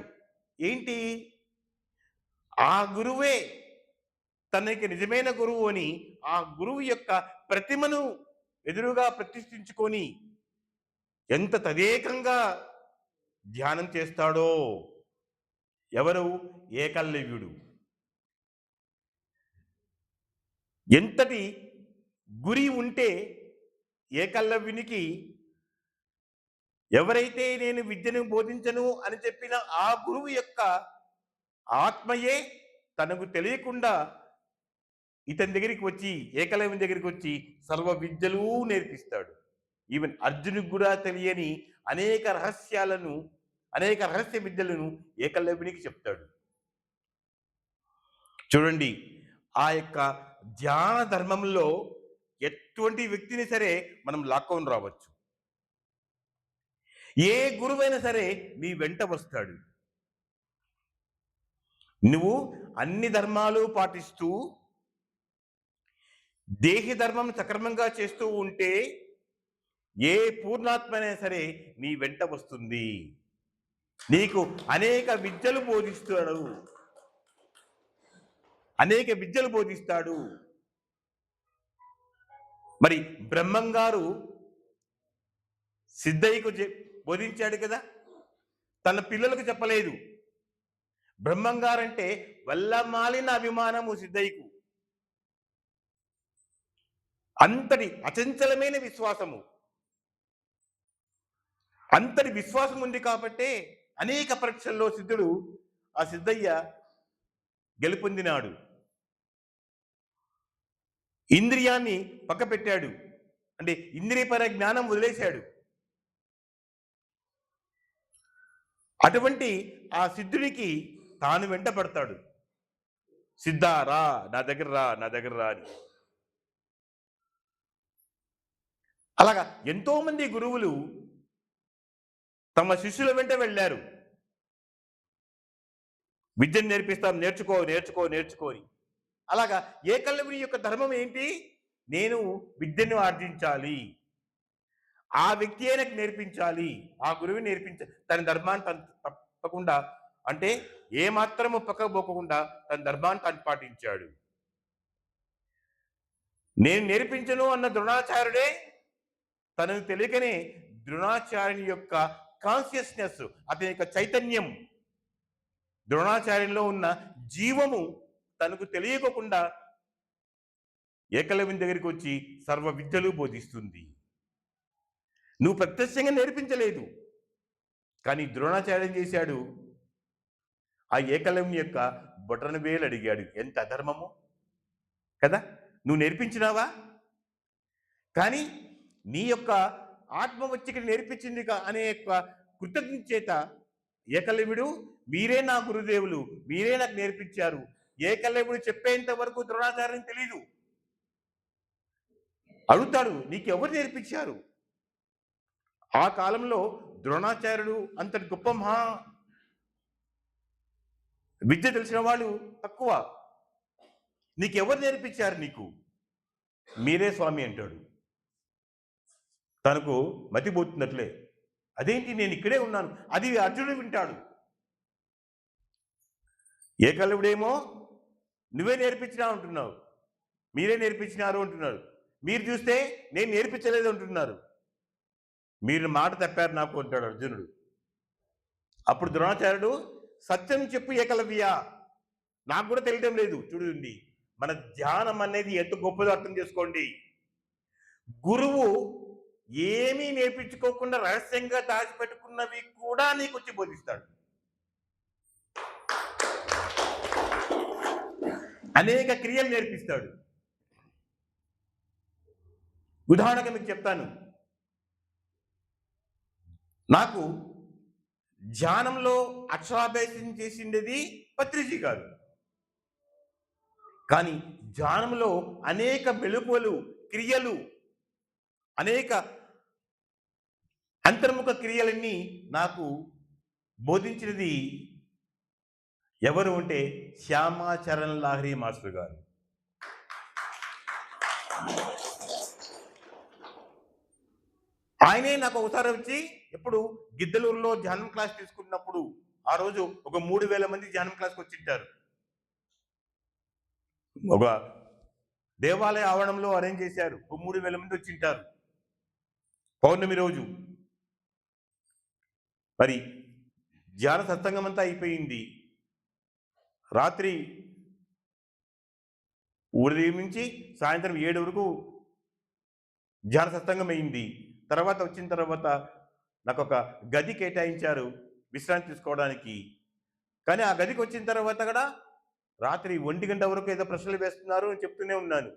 ఏంటి? ఆ గురువే తనకి నిజమైన గురువు అని ఆ గురువు యొక్క ప్రతిమను ఎదురుగా ప్రతిష్ఠించుకొని ఎంత తదేకంగా ధ్యానం చేస్తాడో. ఎవరు? ఏకలవ్యుడు. ఎంతటి గురి ఉంటే ఏకలవ్యునికి, ఎవరైతే నేను విద్యను బోధించను అని చెప్పిన ఆ గురువు యొక్క ఆత్మయే తనకు తెలియకుండా ఇతని దగ్గరికి వచ్చి, ఏకలవ్యుని దగ్గరికి వచ్చి సర్వ విద్యలు నేర్పిస్తాడు. ఈవెన్ అర్జునుడికి కూడా తెలియని అనేక రహస్య విద్యలను ఏకలవ్యునికి చెప్తాడు. చూడండి, ఆ యొక్క ధ్యాన ధర్మంలో ఎటువంటి వ్యక్తిని సరే మనం లాక్కొని రావచ్చు. ఏ గురువైనా సరే నీ వెంట వస్తాడు. నువ్వు అన్ని ధర్మాలు పాటిస్తూ దేహి ధర్మం సక్రమంగా చేస్తూ ఉంటే ఏ పూర్ణాత్మైనా సరే నీ వెంట వస్తుంది, నీకు అనేక విద్యలు బోధిస్తాడు, అనేక విద్యలు బోధిస్తాడు. మరి బ్రహ్మంగారు సిద్ధయ్యకు బోధించాడు కదా, తన పిల్లలకు చెప్పలేదు. బ్రహ్మంగారంటే వల్లమాలిన అభిమానము సిద్ధయ్యకు, అంతటి అచంచలమైన విశ్వాసము, అంతటి విశ్వాసం ఉంది కాబట్టే అనేక పరీక్షల్లో సిద్ధయ్య గెలుపొందినాడు. ఇంద్రియాన్ని పక్కపెట్టాడు, అంటే ఇంద్రియపర జ్ఞానం వదిలేశాడు. అటువంటి ఆ సిద్ధుడికి తాను వెంట పడతాడు, సిద్ధా రా నా దగ్గర రా, నా దగ్గర రా అని. అలాగా ఎంతో మంది గురువులు తమ శిష్యుల వెంట వెళ్ళారు. విద్యను నేర్పిస్తాం, నేర్చుకో నేర్చుకో నేర్చుకోని. అలాగా ఏకలవ్యుని యొక్క ధర్మం ఏంటి? నేను విద్యను ఆర్జించాలి, ఆ వ్యక్తి నాకు నేర్పించాలి, ఆ గురువుని నేర్పించాలి. తన ధర్మాన్ని తప్పకుండా, అంటే ఏ మాత్రము పక్కపోకుండా తన ధర్మాన్ని తను పాటించాడు. నేను నేర్పించను అన్న ద్రోణాచార్యుడే తనకు తెలియకనే ద్రోణాచార్యుని యొక్క కాన్షియస్నెస్, అతని యొక్క చైతన్యం, ద్రోణాచార్యంలో ఉన్న జీవము తనకు తెలియకుండా ఏకలవ్యుని దగ్గరికి వచ్చి సర్వ విద్యలు బోధిస్తుంది. నువ్వు ప్రత్యక్షంగా నేర్పించలేదు, కానీ ద్రోణాచార్యం చేశాడు, ఆ ఏకలవ్యుని యొక్క బొటన వేలు అడిగాడు. ఎంత అధర్మము కదా! నువ్వు నేర్పించినావా? కానీ నీ యొక్క ఆత్మ వచ్చి ఇక్కడ నేర్పించింది అనే యొక్క కృతజ్ఞత చేత ఏకలవ్యుడు, మీరే నా గురుదేవులు, మీరే నాకు నేర్పించారు. ఏకలవ్యుడు చెప్పేంత వరకు ద్రోణాచార్యం తెలీదు. అడుగుతాడు, నీకు ఎవరు నేర్పించారు? ఆ కాలంలో ద్రోణాచార్యుడు అంతటి గొప్ప మహా విద్య తెలిసిన వాళ్ళు తక్కువ. నీకెవరు నేర్పించారు? నీకు మీరే స్వామి అంటాడు. తనకు మతిపోతున్నట్లే, అదేంటి నేను ఇక్కడే ఉన్నాను, అది అర్జునుడు వింటాడు. ఏకలవ్యుడేమో నువ్వే నేర్పించినా అంటున్నావు, మీరే నేర్పించినారు అంటున్నారు. మీరు చూస్తే నేను నేర్పించలేదు అంటున్నారు. మీరు మాట తప్పారు నాకు అంటాడు అర్జునుడు. అప్పుడు ద్రోణాచార్యుడు, సత్యం చెప్పు ఏకలవ్య, నాకు కూడా తెలియటం లేదు. చూడండి, మన ధ్యానం అనేది ఎంత గొప్పదో అర్థం చేసుకోండి. గురువు ఏమీ నేర్పించుకోకుండా రహస్యంగా దాచిపెట్టుకున్నవి కూడా నీకు వచ్చి బోధిస్తాడు. అనేక క్రియలు నేర్పిస్తాడు. ఉదాహరణగా మీకు చెప్తాను. నాకు ధ్యానంలో అక్షరాభ్యాసం చేసిండేది పత్రిజీ గారు, కానీ ధ్యానంలో అనేక మెలకువలు, క్రియలు, అనేక అంతర్ముఖ క్రియలన్నీ నాకు బోధించినది ఎవరు అంటే శ్యామాచరణ్ లాహిరి మాస్టర్ గారు. ఆయనే నాకు ఒకసారి వచ్చి, ఎప్పుడు గిద్దలూరులో ధ్యానం క్లాస్ తీసుకున్నప్పుడు, ఆ రోజు ఒక 3000 మంది ధ్యానం క్లాస్కి వచ్చింటారు. ఒక దేవాలయ ఆవరణంలో అరేంజ్ చేశారు, ఒక 3000 మంది వచ్చింటారు పౌర్ణమి రోజు. మరి ధ్యాన సత్సంగం అంతా అయిపోయింది. రాత్రి ఉదయం నుంచి సాయంత్రం 7 వరకు ధ్యాన సత్సంగం అయింది. తర్వాత వచ్చిన తర్వాత నాకు ఒక గది కేటాయించారు విశ్రాంతి తీసుకోవడానికి. కానీ ఆ గదికి వచ్చిన తర్వాత కూడా రాత్రి 1 గంట వరకు ఏదో ప్రశ్నలు వేస్తున్నారు అని చెప్తూనే ఉన్నాను.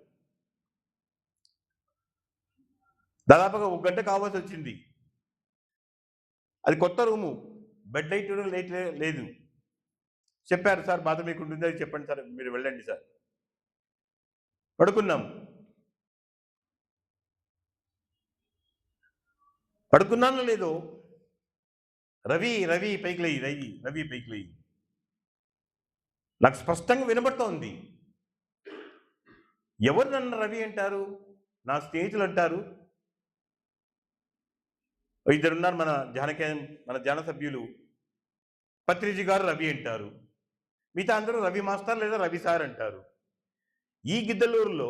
దాదాపుగా 1 గంట కావాల్సి వచ్చింది. అది కొత్త రూము, బెడ్ లైట్ లేదు. చెప్పారు, సార్ బాధ మీకు ఉంటుంది, అది చెప్పండి సార్, మీరు వెళ్ళండి సార్. పడుకున్నాం. పడుకున్నానో లేదో, రవి రవి పైకి లేయి, రవి పైకి లేయి. నాకు స్పష్టంగా వినబడుతోంది. ఎవరు నన్ను రవి అంటారు? నా స్నేహితులు అంటారు. ఇద్దరున్నారు మన జన సభ్యులు. పత్రిజీ గారు రవి అంటారు, మిగతా అందరూ రవి మాస్టర్ లేదా రవి సార్ అంటారు. ఈ గిద్దలూరులో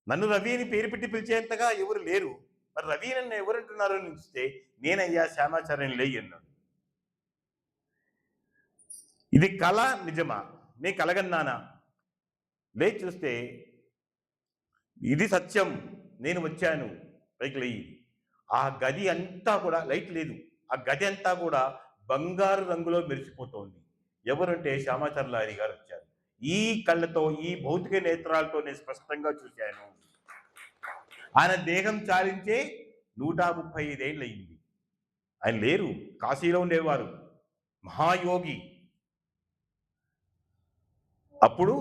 నన్ను రవి అని పేరు పెట్టి పిలిచేంతగా ఎవరు లేరు. మరి రవి నన్ను ఎవరంటున్నారు అని చూస్తే నేనయ్యా శ్యామాచార్యం లేయి అన్నాడు. ఇది కళ నిజమా? నే కలగన్నానా? లేచి చూస్తే ఇది సత్యం. నేను వచ్చాను. పైకి లేయి. ఆ గది అంతా కూడా లైట్ లేదు. ఆ గది అంతా కూడా బంగారు రంగులో మెరిసిపోతోంది. ఎవరంటే శ్యామాచార్య లాహిరి గారు వచ్చారు. ఈ కళ్ళతో, ఈ భౌతిక నేత్రాలతో నేను స్పష్టంగా చూశాను. ఆయన దేహం చాలించే 135 ఏళ్ళు అయింది. ఆయన లేరు, కాశీలో ఉండేవారు, మహాయోగి. అప్పుడు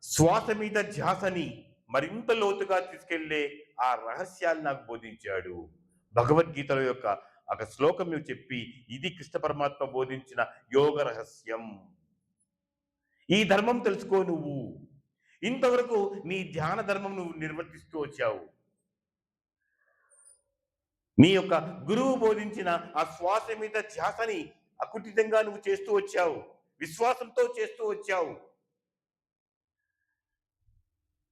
శ్వాస మీద ధ్యాసని మరింత లోతుగా తీసుకెళ్లే ఆ రహస్యాలు నాకు బోధించాడు. భగవద్గీతల యొక్క ఒక శ్లోకం చెప్పి, ఇది కృష్ణ పరమాత్మ బోధించిన యోగ రహస్యం. ఈ ధర్మం తెలుసుకో నువ్వు. ఇంతవరకు నీ ధ్యాన ధర్మం నువ్వు నిర్వర్తిస్తూ వచ్చావు. నీ యొక్క గురువు బోధించిన ఆ శ్వాస మీద ధ్యాసని అకుటితంగా నువ్వు చేస్తూ వచ్చావు, విశ్వాసంతో చేస్తూ వచ్చావు.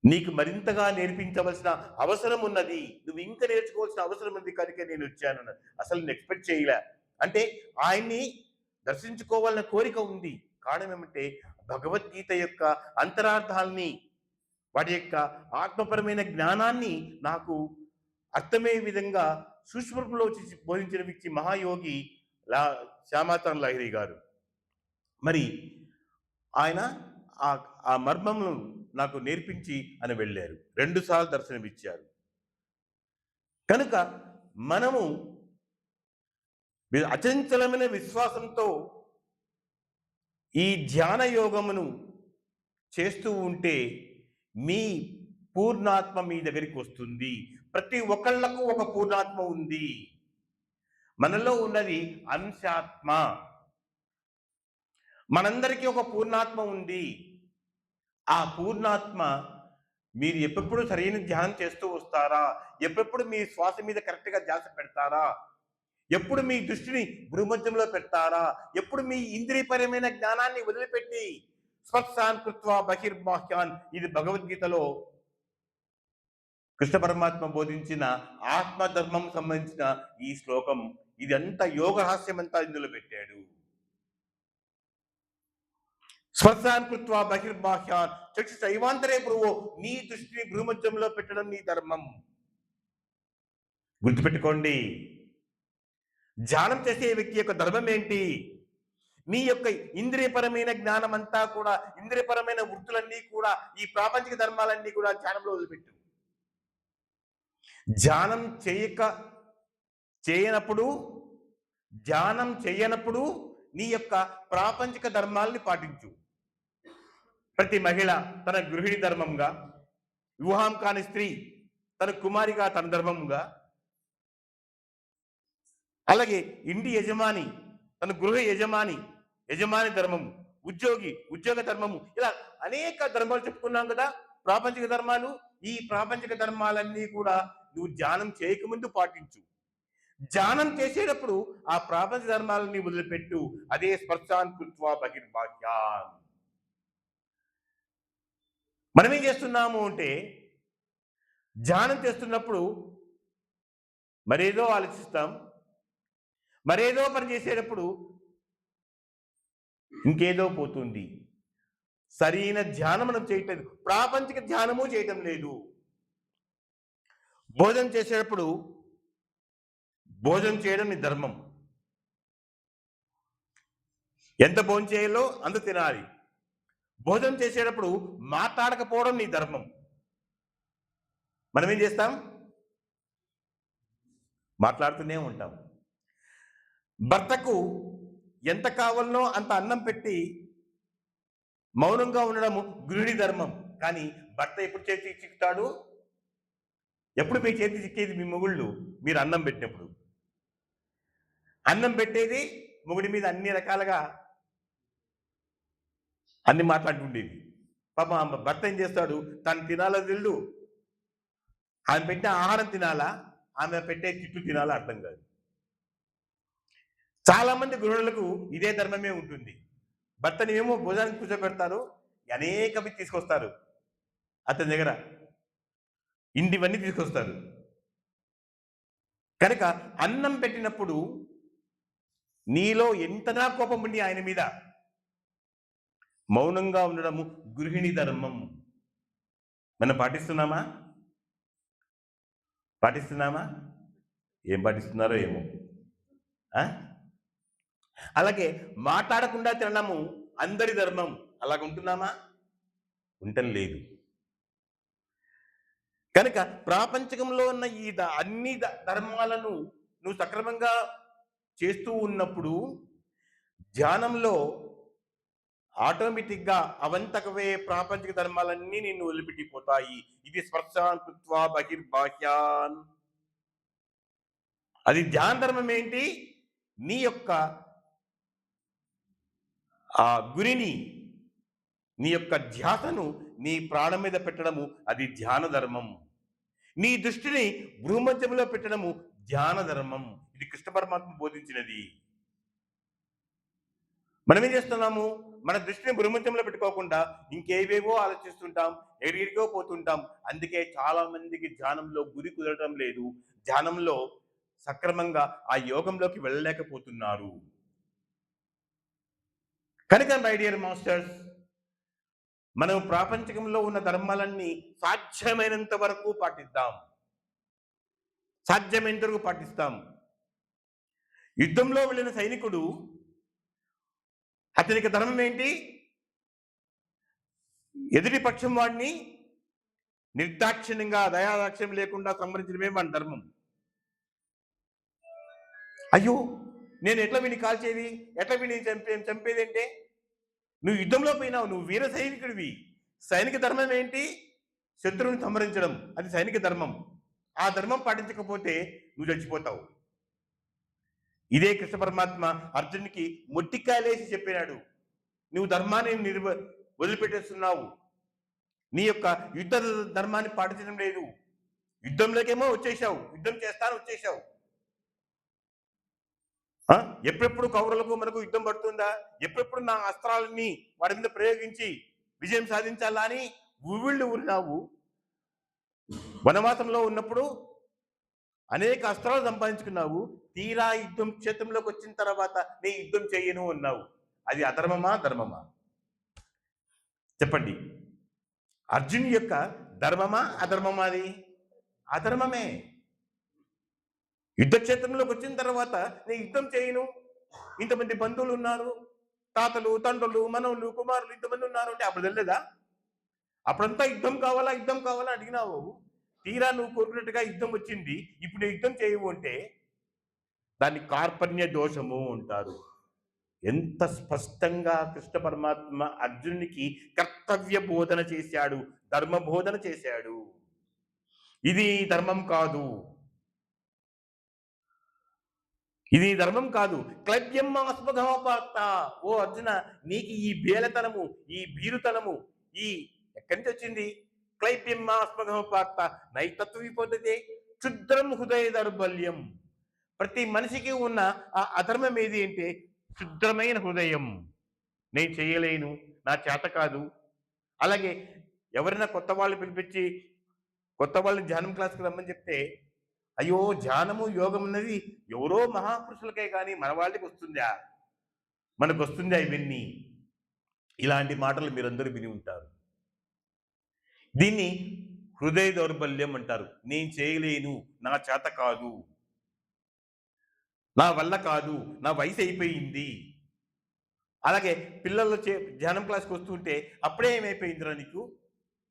నీకు మరింతగా నేర్పించవలసిన అవసరం ఉన్నది, నువ్వు ఇంకా నేర్చుకోవాల్సిన అవసరం ఉంది కనుక నేను వచ్చాను. అసలు నేను ఎక్స్పెక్ట్ చేయలే. అంటే ఆయన్ని దర్శించుకోవాలన్న కోరిక ఉంది. కారణం ఏమంటే భగవద్గీత యొక్క అంతరార్థాలని, వాటి యొక్క ఆత్మపరమైన జ్ఞానాన్ని నాకు అర్థమయ్యే విధంగా సూక్ష్మంలో బోధించిన వ్యక్తి మహాయోగి శ్యామాచార్య లాహిరి గారు. మరి ఆయన ఆ మర్మమును నాకు నేర్పించి అని వెళ్ళారు. 2 సార్లు దర్శనమిచ్చారు. కనుక మనము అచంచలమైన విశ్వాసంతో ఈ ధ్యాన యోగమును చేస్తూ ఉంటే మీ పూర్ణాత్మ మీ దగ్గరికి వస్తుంది. ప్రతి ఒక్కళ్ళకు ఒక పూర్ణాత్మ ఉంది. మనలో ఉన్నది అంశాత్మ. మనందరికీ ఒక పూర్ణాత్మ ఉంది. ఆ పూర్ణాత్మ మీరు ఎప్పుడు సరైన ధ్యానం చేస్తూ వస్తారా? ఎప్పుడు మీ శ్వాస మీద కరెక్ట్గా ధ్యాస పెడతారా? ఎప్పుడు మీ దృష్టిని భూమధ్యంలో పెడతారా? ఎప్పుడు మీ ఇంద్రియపరమైన జ్ఞానాన్ని వదిలిపెట్టి స్వత్సాన్ కృత్వా బహిర్బాహ్యాన్, ఇది భగవద్గీతలో కృష్ణ పరమాత్మ బోధించిన ఆత్మధర్మం సంబంధించిన ఈ శ్లోకం. ఇదంతా యోగ రహస్యం అంతా ఇందులో పెట్టాడు. స్వత్సాన్ కృత్వా బహిర్బాహ్యాన్ చక్షు శైవాంతరే భ్రువో, నీ దృష్టిని భూమధ్యంలో పెట్టడం నీ ధర్మం. గుర్తుపెట్టుకోండి. ధ్యానం చేసే వ్యక్తి యొక్క ధర్మం ఏంటి? నీ యొక్క ఇంద్రియపరమైన జ్ఞానం అంతా కూడా, ఇంద్రియపరమైన వృత్తులన్నీ కూడా, ఈ ప్రాపంచిక ధర్మాలన్నీ కూడా ధ్యానంలో వదిలిపెట్టు. ధ్యానం చేయనప్పుడు నీ యొక్క ప్రాపంచిక ధర్మాలని పాటించు. ప్రతి మహిళ తన గృహిణి ధర్మంగా, వివాహం కాని స్త్రీ తన కుమారిగా తన ధర్మంగా, అలాగే ఇంటి యజమాని తన గృహ యజమాని ధర్మము, ఉద్యోగ ధర్మము, ఇలా అనేక ధర్మాలు చెప్పుకున్నాం కదా, ప్రాపంచిక ధర్మాలు. ఈ ప్రాపంచిక ధర్మాలన్నీ కూడా నువ్వు ధ్యానం చేయకముందు పాటించు. ధ్యానం చేసేటప్పుడు ఆ ప్రాపంచిక ధర్మాలని వదిలిపెట్టు. అదే స్పర్శాన్ కృత్వా బహిర్బాహ్యాన్. మనం ఏం చేస్తున్నాము అంటే, ధ్యానం చేస్తున్నప్పుడు మరేదో ఆలోచిస్తాం, మరేదో పని చేసేటప్పుడు ఇంకేదో పోతుంది. సరైన ధ్యానం మనం చేయటం, ప్రాపంచిక ధ్యానము చేయటం లేదు. భోజనం చేసేటప్పుడు భోజనం చేయడం నీ ధర్మం. ఎంత భోజనం చేయాలో అంత తినాలి. భోజనం చేసేటప్పుడు మాట్లాడకపోవడం నీ ధర్మం. మనం ఏం చేస్తాం? మాట్లాడుతూనే ఉంటాం. భర్తకు ఎంత కావాలనో అంత అన్నం పెట్టి మౌనంగా ఉండడం గృహిణి ధర్మం. కానీ భర్త ఎప్పుడు చేతి చిక్కుతాడు? ఎప్పుడు మీ చేతి చిక్కేది మీ మొగుళ్ళు మీరు అన్నం పెట్టినప్పుడు. అన్నం పెట్టేది మొగుడి మీద అన్ని రకాలుగా అన్ని మాట్లాడుతుండేది. పాపం భర్త ఏం చేస్తాడు? తను తినాలో తెలియదు, ఆయన పెట్టిన ఆహారం తినాలా, ఆమె పెట్టే తిట్టు తినాలో అర్థం కాదు. చాలా మంది గృహిణులకు ఇదే ధర్మమే ఉంటుంది. భర్తని ఏమో భోజనానికి కూర్చోబెడతారు, అనేకవి తీసుకొస్తారు అతని దగ్గర, ఇంటివన్నీ తీసుకొస్తారు. కనుక అన్నం పెట్టినప్పుడు నీలో ఎంతనా కోపం ఉండి ఆయన మీద మౌనంగా ఉండడము గృహిణి ధర్మం. మనం పాటిస్తున్నామా? ఏం పాటిస్తున్నారో ఏమో. అలాగే మాట్లాడకుండా తినడము అందరి ధర్మం. అలాగ ఉంటున్నామా? ఉండటం లేదు. కనుక ప్రాపంచకంలో ఉన్న ఈ అన్ని ధర్మాలను నువ్వు సక్రమంగా చేస్తూ ఉన్నప్పుడు ధ్యానంలో ఆటోమేటిక్గా అవంతకవే ప్రాపంచిక ధర్మాలన్నీ నిన్ను వదిలిపెట్టిపోతాయి. ఇది స్పర్శాన్ కృత్వా బహిర్బాహ్యాన్. అది ధ్యాన ధర్మం ఏంటి? నీ యొక్క ఆ గురిని, నీ యొక్క ధ్యాసను నీ ప్రాణం మీద పెట్టడము అది ధ్యాన ధర్మం. నీ దృష్టిని భూమధ్యంలో పెట్టడము ధ్యాన ధర్మం. ఇది కృష్ణ పరమాత్మ బోధించినది. మనం ఏం చేస్తున్నాము? మన దృష్టిని భూమధ్యంలో పెట్టుకోకుండా ఇంకేవేవో ఆలోచిస్తుంటాం, ఎడిగిరిగో పోతుంటాం. అందుకే చాలా మందికి ధ్యానంలో గురి కుదరటం లేదు, ధ్యానంలో సక్రమంగా ఆ యోగంలోకి వెళ్ళలేకపోతున్నారు. కనుక మై డియర్ మాస్టర్స్, మనం ప్రాపంచకంలో ఉన్న ధర్మాలన్నీ సాధ్యమైనంత వరకు పాటిద్దాం. సాధ్యమైనంత వరకు పాటిస్తాం. యుద్ధంలో వెళ్ళిన సైనికుడు, అతనికి ధర్మం ఏంటి? ఎదుటి పక్షం వాడిని నిర్దాక్షిణ్యంగా, దయాదాక్ష్యం లేకుండా సంహరించడమే మన ధర్మం. అయ్యో, నేను ఎట్లా విని కాల్చేది, ఎట్లా విని చంపేది అంటే, నువ్వు యుద్ధంలో పోయినావు, నువ్వు వీర సైనికుడివి. సైనిక ధర్మం ఏంటి? శత్రువుని సంహరించడం. అది సైనిక ధర్మం. ఆ ధర్మం పాటించకపోతే నువ్వు చచ్చిపోతావు. ఇదే కృష్ణ పరమాత్మ అర్జునునికి మొట్టికాయలేసి చెప్పినాడు. నువ్వు ధర్మాన్ని వదిలిపెట్టేస్తున్నావు, నీ యొక్క యుద్ధ ధర్మాన్ని పాటించడం లేదు. యుద్ధంలోకేమో వచ్చేసావు, యుద్ధం చేస్తాను వచ్చేసావు. ఎప్పుడెప్పుడు కౌరవులకు మనకు యుద్ధం పడుతుందా, ఎప్పుడెప్పుడు నా అస్త్రాలని వారి మీద ప్రయోగించి విజయం సాధించాలా అని ఉవ్విళ్ళు ఉన్నావు. వనవాసంలో ఉన్నప్పుడు అనేక అస్త్రాలు సంపాదించుకున్నావు. తీరా యుద్ధం క్షేత్రంలోకి వచ్చిన తర్వాత నీ యుద్ధం చేయను అన్నావు. అది అధర్మమా ధర్మమా? చెప్పండి. అర్జున్ యొక్క ధర్మమా అధర్మమా? అది అధర్మమే. యుద్ధ క్షేత్రంలోకి వచ్చిన తర్వాత నేను యుద్ధం చేయను, ఇంతమంది బంధువులు ఉన్నారు, తాతలు, తండ్రులు, మనవులు, కుమారులు ఇంతమంది ఉన్నారు అంటే అప్పుడు తెలియదా? అప్పుడంతా యుద్ధం కావాలా యుద్ధం కావాలా అడిగినావు. తీరా నువ్వు కోరుకున్నట్టుగా యుద్ధం వచ్చింది, ఇప్పుడు నువ్వు యుద్ధం చేయవు అంటే దాన్ని కార్పణ్య దోషము అంటారు. ఎంత స్పష్టంగా కృష్ణ పరమాత్మ అర్జునునికి కర్తవ్య బోధన చేశాడు, ధర్మ బోధన చేశాడు. ఇది ధర్మం కాదు, ఇది ధర్మం కాదు. క్లైబ్యం ఆస్మధమపార్త. ఓ అర్జున, నీకు ఈ బేలతనము, ఈ బీరుతనము, ఈ ఎక్కడి నుంచి వచ్చింది? క్లైబ్యం ఆస్మధమపార్త నైతత్వీపోతే క్షుద్రం హృదయ దౌర్బల్యం. ప్రతి మనిషికి ఉన్న ఆ అధర్మం ఏది అంటే క్షుద్రమైన హృదయం. నేను చేయలేను, నా చేత కాదు. అలాగే ఎవరైనా కొత్త వాళ్ళు పిలిపించి కొత్త వాళ్ళని ధ్యానం క్లాస్కి రమ్మని చెప్తే, అయ్యో ధ్యానము యోగం అన్నది ఎవరో మహాపురుషులకే కానీ మన వాళ్ళకి వస్తుందా, మనకు వస్తుందా ఇవన్నీ? ఇలాంటి మాటలు మీరందరూ విని ఉంటారు. దీన్ని హృదయ దౌర్బల్యం అంటారు. నేను చేయలేను, నా చేత కాదు, నా వల్ల కాదు, నా వయసు అయిపోయింది. అలాగే పిల్లలు ధ్యానం క్లాస్కి వస్తుంటే అప్పుడే ఏమైపోయిందిరా నీకు,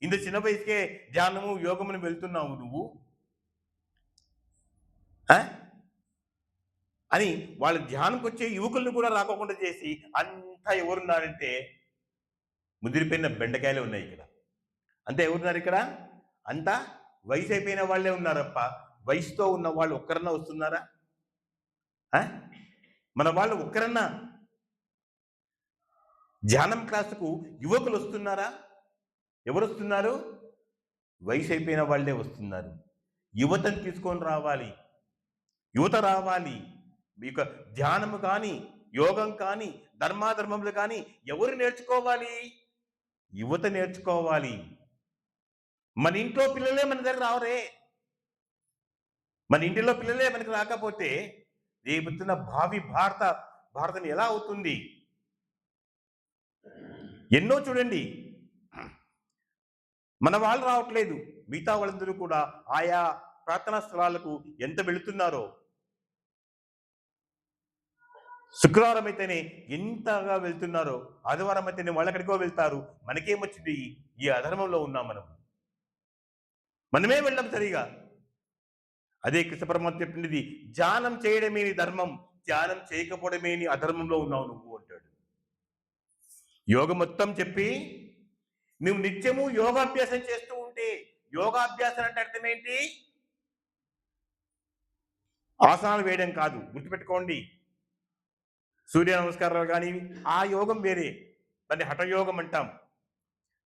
ఇంత చిన్న వయసుకే ధ్యానము యోగమును వెళ్తున్నావు నువ్వు అని వాళ్ళ ధ్యానంకి వచ్చే యువకులను కూడా రాకోకుండా చేసి అంతా ఎవరున్నారంటే ముదిరిపోయిన బెండకాయలే ఉన్నాయి ఇక్కడ. అంతా ఎవరున్నారు ఇక్కడ? అంతా వయసు అయిపోయిన వాళ్ళే ఉన్నారప్ప. వయసుతో ఉన్న వాళ్ళు ఒక్కరన్నా వస్తున్నారా? మన వాళ్ళు ఒక్కరన్నా ధ్యానం క్లాసుకు యువకులు వస్తున్నారా? ఎవరు వస్తున్నారు? వయసు అయిపోయిన వాళ్ళే వస్తున్నారు. యువతను తీసుకొని రావాలి, యువత రావాలి. ఇక ధ్యానము కానీ, యోగం కానీ, ధర్మాధర్మములు కానీ ఎవరు నేర్చుకోవాలి? యువత నేర్చుకోవాలి. మన ఇంట్లో పిల్లలే మన దగ్గర రావరే. మన ఇంటిలో పిల్లలే మనకి రాకపోతే రేపుతున్న భావి భారతం ఎలా అవుతుంది? ఎన్నో చూడండి, మన వాళ్ళు రావట్లేదు, మిగతా వాళ్ళందరూ కూడా ఆయా ప్రార్థనా స్థలాలకు ఎంత వెళుతున్నారో. శుక్రవారం అయితేనే ఎంతగా వెళ్తున్నారో, ఆదివారం అయితేనే వాళ్ళు ఎక్కడికో వెళ్తారు. మనకేమొచ్చింది? ఈ అధర్మంలో ఉన్నాం మనమే వెళ్ళాం సరిగా. అదే కృష్ణ పరమాత్మ చెప్పింది, ధ్యానం చేయడమే నీ ధర్మం, ధ్యానం చేయకపోవడమే నీ అధర్మంలో ఉన్నావు నువ్వు అంటాడు. యోగం మొత్తం చెప్పి నువ్వు నిత్యము యోగాభ్యాసం చేస్తూ ఉంటే, యోగాభ్యాసం అంటే అర్థం ఏంటి? ఆసనాలు వేయడం కాదు, గుర్తుపెట్టుకోండి. సూర్య నమస్కారాలు కానీ ఆ యోగం వేరే, దాన్ని హఠయోగం అంటాం.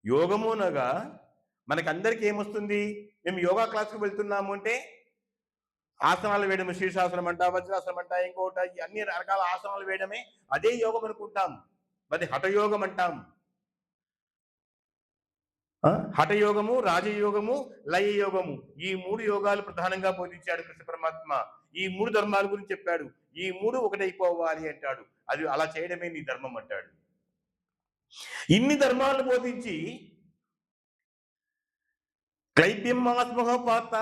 యోగము అనగా మనకి అందరికీ ఏమొస్తుంది? మేము యోగా క్లాస్కి వెళ్తున్నాము అంటే ఆసనాలు వేయడం, శీర్షాసనం అంట, వజ్రాసనం అంట, ఇంకోటి అన్ని రకాల ఆసనాలు వేయడమే అదే యోగం అనుకుంటాం. అది హఠయోగం అంటాం. హఠయోగము, రాజయోగము, లయయోగము, ఈ 3 యోగాలు ప్రధానంగా బోధించాడు కృష్ణ పరమాత్మ. ఈ 3 ధర్మాల గురించి చెప్పాడు. ఈ 3 ఒకటైపోవాలి అంటాడు. అది అలా చేయడమే నీ ధర్మం అంటాడు. ఇన్ని ధర్మాలను బోధించి క్లైబ్యం ఆత్మహ పాత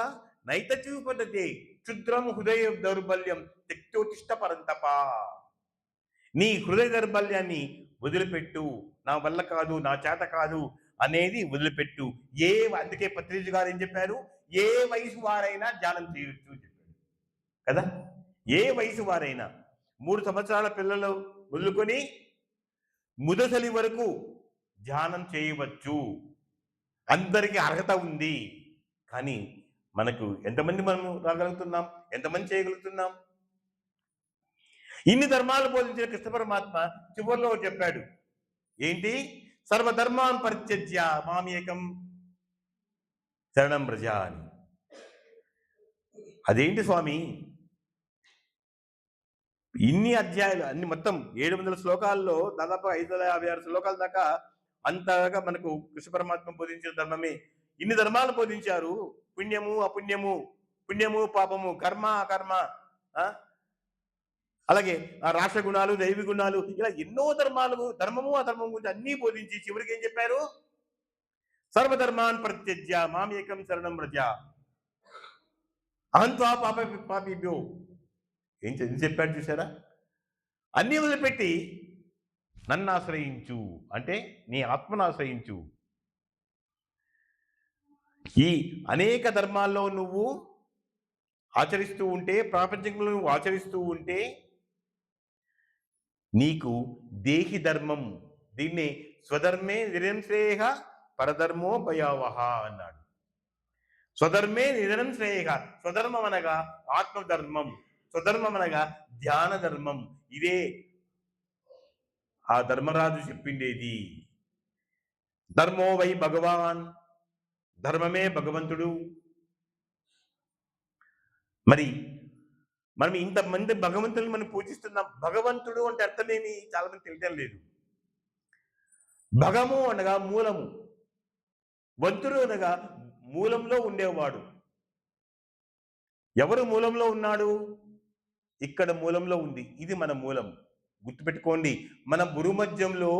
నైతచూపదతే క్షుద్రం హృదయ దౌర్బల్యం తెక్తోతిష్ట పరంతప. నీ హృదయ దౌర్బల్యాన్ని వదిలిపెట్టు. నా వల్ల కాదు, నా చేత కాదు అనేది వదిలిపెట్టు. అందుకే పత్రిజీ గారు ఏం చెప్పారు? ఏ వయసు వారైనా ధ్యానం చేయొచ్చు చెప్పాడు కదా. ఏ వయసు వారైనా 3 సంవత్సరాల పిల్లలు మొదలుకొని ముదసలి వరకు ధ్యానం చేయవచ్చు. అందరికీ అర్హత ఉంది. కానీ మనకు ఎంతమంది మనం రాగలుగుతున్నాం? ఎంతమంది చేయగలుగుతున్నాం? ఇన్ని ధర్మాలు బోధించిన కృష్ణ పరమాత్మ చివరిలో చెప్పాడు ఏంటి? సర్వధర్మాన్ పరిత్యజ్య మామేకం శరణం వ్రజ అని. అదేంటి స్వామి? ఇన్ని అధ్యాయాలు, అన్ని మొత్తం 700 శ్లోకాల్లో దాదాపు 556 శ్లోకాల దాకా అంతగా మనకు కృష్ణ పరమాత్మ బోధించిన ధర్మమే. ఇన్ని ధర్మాలు బోధించారు. పుణ్యము అపుణ్యము, పుణ్యము పాపము, కర్మ అకర్మ, అలాగే రాష్ట్రగుణాలు, దైవి గుణాలు, ఇలా ఎన్నో ధర్మాలు, ధర్మము అధర్మం గురించి అన్నీ బోధించి చివరికి ఏం చెప్పారు? సర్వధర్మాన్ పరిత్యజ్య మామేకం శరణం వ్రజ అహంత్వా పాపిభ్యో. ఏం చెప్పాడు చూసారా? అన్నీ వదిలిపెట్టి నన్ను ఆశ్రయించు అంటే నీ ఆత్మను ఆశ్రయించు. ఈ అనేక ధర్మాల్లో నువ్వు ఆచరిస్తూ ఉంటే, ప్రపంచంలో నువ్వు ఆచరిస్తూ ఉంటే నీకు దేహి ధర్మం, దీన్ని స్వధర్మే నిరంశ్రేయ పరధర్మో భయావహ అన్నాడు. స్వధర్మే నిధనం శ్రేయ. స్వధర్మం అనగా ఆత్మధర్మం, స్వధర్మం అనగా ధ్యాన ధర్మం. ఇదే ఆ ధర్మరాజు చెప్పిండేది. ధర్మో వై భగవాన్, ధర్మమే భగవంతుడు. మరి మనం ఇంతమంది భగవంతుని మనం పూజిస్తున్నాం. భగవంతుడు అంటే అర్థమేమి? చాలా మంది తెలియటం లేదు. భగము అనగా మూలము, వంతుడు అనగా మూలంలో ఉండేవాడు. ఎవరు మూలంలో ఉన్నాడు? ఇక్కడ మూలంలో ఉంది. ఇది మన మూలం. గుర్తుపెట్టుకోండి. మన భూమధ్యంలో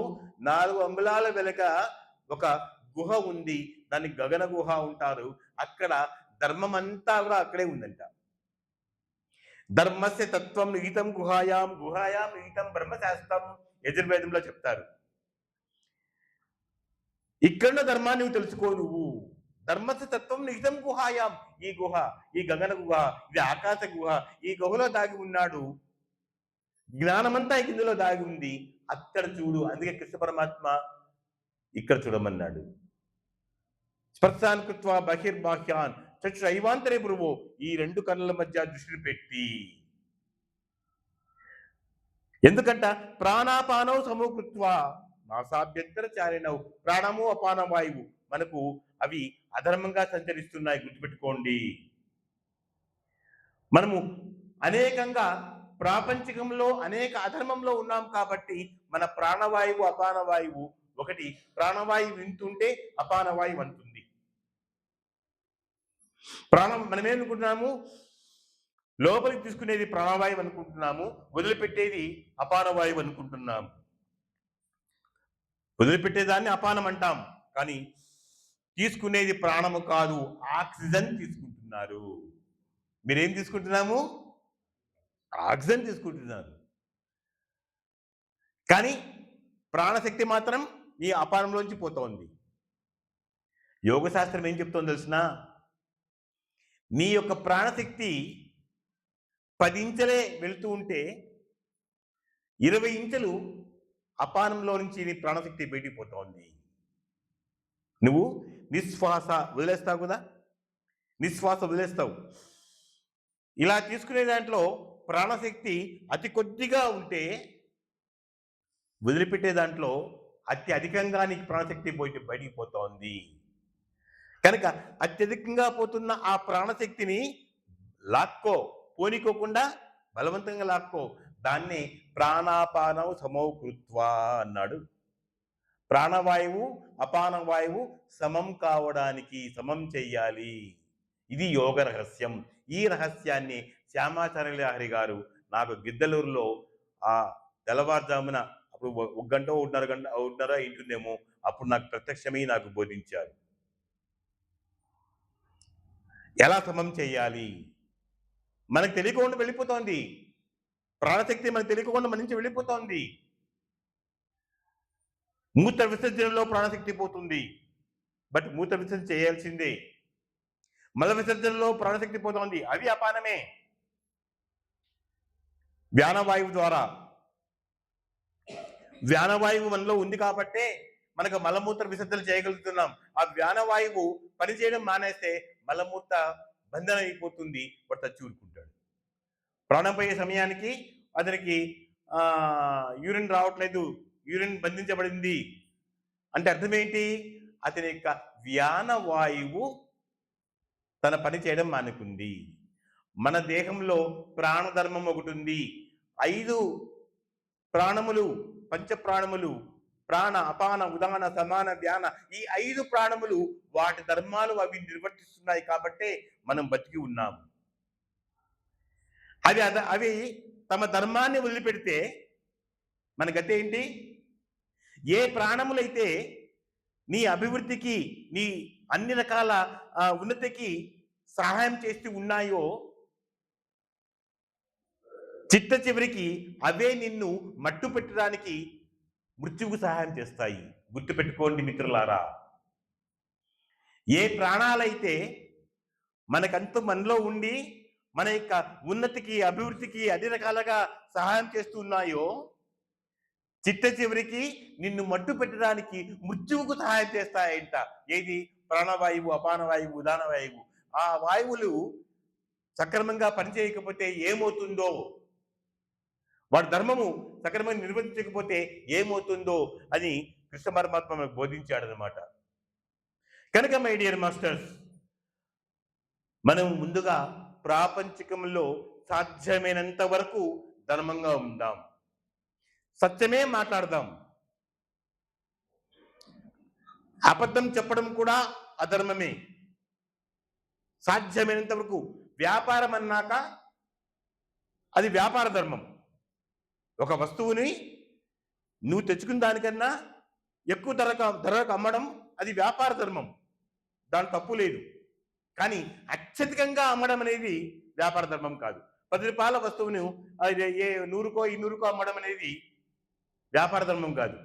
4 అంగుళాల వెనక ఒక గుహ ఉంది. దాన్ని గగన గుహ ఉంటారు. అక్కడ ధర్మం అంతా కూడా అక్కడే ఉందంట. ధర్మస్య తత్వం నిహితం గుహాయాం, గుహాయాం నిహితం బ్రహ్మశాస్త్రం యజుర్వేదంలో చెప్తారు. ఇక్కడ ధర్మాన్ని నువ్వు తెలుసుకో. నువ్వు ధర్మస్య తత్వం నిహితం గుహాయాం, ఈ గుహ, ఈ గగన గుహ, ఇది ఆకాశ గుహ, ఈ గుహలో దాగి ఉన్నాడు. జ్ఞానమంతా ఇందులో దాగి ఉంది. అక్కడ చూడు. అందుకే కృష్ణ పరమాత్మ ఇక్కడ చూడమన్నాడు. స్పర్శాన్ కృత్వా బహిర్బాహ్యాన్ చైవాంతరే బ్రువో, ఈ 2 కన్నుల మధ్య దృష్టిని పెట్టి. ఎందుకంట? ప్రాణాపానవు సమకృత్వా నాసాభ్యంతర చారిణవు. ప్రాణము అపాన వాయువు మనకు అవి అధర్మంగా సంచరిస్తున్నాయి. గుర్తుపెట్టుకోండి. మనము అనేకంగా ప్రాపంచికంలో అనేక అధర్మంలో ఉన్నాం కాబట్టి మన ప్రాణవాయువు అపానవాయువు ఒకటి. ప్రాణవాయువు ఇంతుంటే అపానవాయువు అంతుంది. ప్రాణం మనమేమనుకుంటున్నాము, లోపలికి తీసుకునేది ప్రాణవాయువు అనుకుంటున్నాము, వదిలిపెట్టేది అపానవాయువు అనుకుంటున్నాము. వదిలిపెట్టేదాన్ని అపానం అంటాం, కానీ తీసుకునేది ప్రాణము కాదు, ఆక్సిజన్ తీసుకుంటున్నారు. మీరేం తీసుకుంటున్నాము? ఆక్సిజన్ తీసుకుంటున్నారు. కానీ ప్రాణశక్తి మాత్రం ఈ అపానంలోంచి పోతోంది. యోగ శాస్త్రం ఏం చెప్తోంది తెలిసిన? నీ యొక్క ప్రాణశక్తి 10 ఇంచెలే వెళుతూ ఉంటే 20 ఇంచెలు అపానంలో నుంచి నీ ప్రాణశక్తి బయటికి పోతోంది. నువ్వు నిశ్వాస వదిలేస్తావు కదా, నిశ్వాస వదిలేస్తావు. ఇలా తీసుకునే దాంట్లో ప్రాణశక్తి అతి కొద్దిగా ఉంటే వదిలిపెట్టే దాంట్లో అతి అధికంగా నీకు ప్రాణశక్తి బయటికి పోతోంది. కనుక అత్యధికంగా పోతున్న ఆ ప్రాణశక్తిని లాక్కో, పోనీకోకుండా బలవంతంగా లాక్కో. దాన్ని ప్రాణాపానవు సమౌకృత్వా అన్నాడు. ప్రాణవాయువు అపానవాయువు సమం కావడానికి సమం చెయ్యాలి. ఇది యోగ రహస్యం. ఈ రహస్యాన్ని శ్యామాచార్య హరి గారు నాకు గిద్దలూరులో ఆ తెల్లవారుజామున అప్పుడు 1 గంట 1:30 ఇంటుందేమో, అప్పుడు నాకు ప్రత్యక్షమై నాకు బోధించారు ఎలా సమం చేయాలి. మనకు తెలియకుండా వెళ్ళిపోతోంది ప్రాణశక్తి, మనకు తెలియకుండా మన నుంచి వెళ్ళిపోతోంది. మూత్ర విసర్జనలో ప్రాణశక్తి పోతుంది, బట్ మూత్ర విసర్జన చేయాల్సిందే. మల విసర్జనలో ప్రాణశక్తి పోతోంది, అవి అపానమే. వ్యానవాయువు ద్వారా, వ్యానవాయువు మనలో ఉంది కాబట్టే మనకు మలమూత్ర విసర్జన చేయగలుగుతున్నాం. ఆ వ్యానవాయువు పనిచేయడం మానేస్తే మలమూత్ర బంధన అయిపోతుంది, వాడు చచ్చి ఊరుకుంటాడు. ప్రాణం పోయే సమయానికి అతనికి యూరిన్ రావట్లేదు, యూరిన్ బంధించబడింది అంటే అర్థం ఏంటి? అతని యొక్క వ్యానవాయువు తన పని చేయడం మానుకుంది. మన దేహంలో ప్రాణధర్మం ఒకటి ఉంది. 5 ప్రాణములు, పంచప్రాణములు, ప్రాణ అపాన ఉదాన సమాన వ్యాన, ఈ 5 ప్రాణములు వాటి ధర్మాలు అవి నిర్వర్తిస్తున్నాయి కాబట్టే మనం బతికి ఉన్నాము. అవి తమ ధర్మాన్ని వదిలిపెడితే మన గతి ఏంటి? ఏ ప్రాణములైతే నీ అభివృద్ధికి, నీ అన్ని రకాల ఉన్నతికి సహాయం చేస్తూ ఉన్నాయో, చిట్ట చివరికి అవే నిన్ను మట్టు పెట్టడానికి మృత్యువుకు సహాయం చేస్తాయి. గుర్తుపెట్టుకోండి మిత్రులారా. ఏ ప్రాణాలైతే మనకంత మనలో ఉండి మన యొక్క ఉన్నతికి, అభివృద్ధికి అన్ని రకాలుగా సహాయం చేస్తూ ఉన్నాయో, చిట్ట చివరికి నిన్ను మట్టు పెట్టడానికి మృత్యువుకు సహాయం చేస్తాయంట. ఏది? ప్రాణవాయువు, అపానవాయువు, ఉదానవాయువు. ఆ వాయువులు సక్రమంగా పనిచేయకపోతే ఏమవుతుందో, వాడి ధర్మము సక్రమంగా నిర్వర్తించకపోతే ఏమవుతుందో అని కృష్ణ పరమాత్మ మనకు బోధించాడనమాట. కనుక మై డియర్ మాస్టర్స్, మనం ముందుగా ప్రాపంచికంలో సాధ్యమైనంత వరకు ధర్మంగా ఉందాం, సత్యమే మాట్లాడదాం. అబద్ధం చెప్పడం కూడా అధర్మమే. సాధ్యమైనంత వరకు వ్యాపారం అన్నాక అది వ్యాపార ధర్మం. ఒక వస్తువుని నువ్వు తెచ్చుకున్న దానికన్నా ఎక్కువ ధరకు అమ్మడం అది వ్యాపార ధర్మం, దాని తప్పు లేదు. కానీ అత్యధికంగా అమ్మడం అనేది వ్యాపార ధర్మం కాదు. 10 రూపాయల వస్తువును 100కో 200కో అమ్మడం అనేది వ్యాపార ధర్మం కాదు.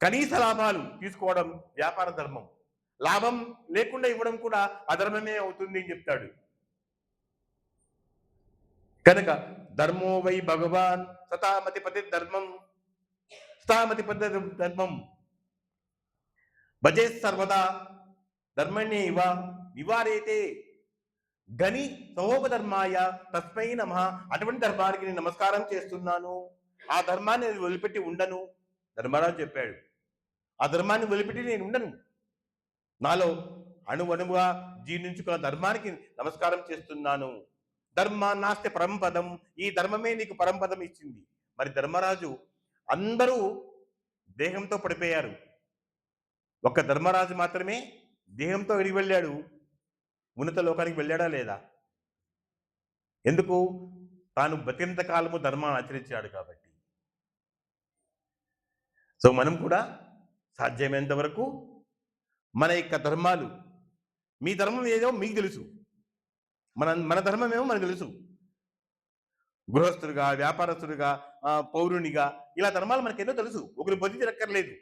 కనీస లాభాలు తీసుకోవడం వ్యాపార ధర్మం. లాభం లేకుండా ఇవ్వడం కూడా అధర్మమే అవుతుంది అని చెప్తాడు. కనుక ధర్మో వై భగవాన్ సతామతి పతి ధర్మం, సతామతి పతి ధర్మం భజే సర్వదా ధర్మణ్య ఇవ నివారేతే గని సహోపధర్మాయ తస్మై నమః. అటువంటి ధర్మానికి నేను నమస్కారం చేస్తున్నాను. ఆ ధర్మాన్ని నేను వదిలిపెట్టి ఉండను. ధర్మరాజు చెప్పాడు, ఆ ధర్మాన్ని వదిలిపెట్టి నేను ఉండను. నాలో అణువణువుగా జీర్ణించుకున్న ధర్మానికి నమస్కారం చేస్తున్నాను. ధర్మ నాస్తి పరంపదం, ఈ ధర్మమే నీకు పరంపదం ఇచ్చింది. మరి ధర్మరాజు అందరూ దేహంతో పడిపోయారు, ఒక్క ధర్మరాజు మాత్రమే దేహంతో విడిగి వెళ్ళాడు. ఉన్నత లోకానికి వెళ్ళాడా లేదా? ఎందుకు? తాను బతికినంత కాలము ధర్మాన్ని ఆచరించాడు కాబట్టి. సో మనం కూడా సాధ్యమైనంత వరకు మన యొక్క ధర్మాలు, మీ ధర్మం ఏదో మీకు తెలుసు, మన ధర్మం ఏమో మనకు తెలుసు. గృహస్థుడిగా, వ్యాపారస్తుడిగా, పౌరునిగా, ఇలా ధర్మాలు మనకేదో తెలుసు, ఒకరు బతి తిరక్కర్లేదు.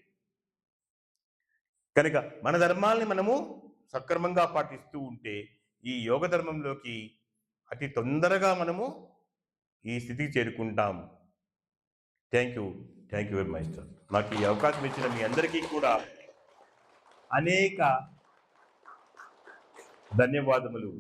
కనుక మన ధర్మాల్ని మనము సక్రమంగా పాటిస్తూ ఉంటే ఈ యోగ ధర్మంలోకి అతి తొందరగా మనము ఈ స్థితికి చేరుకుంటాం. Thank you very much sir. నాకు ఈ అవకాశం ఇచ్చిన మీ అందరికీ కూడా అనేక ధన్యవాదములు.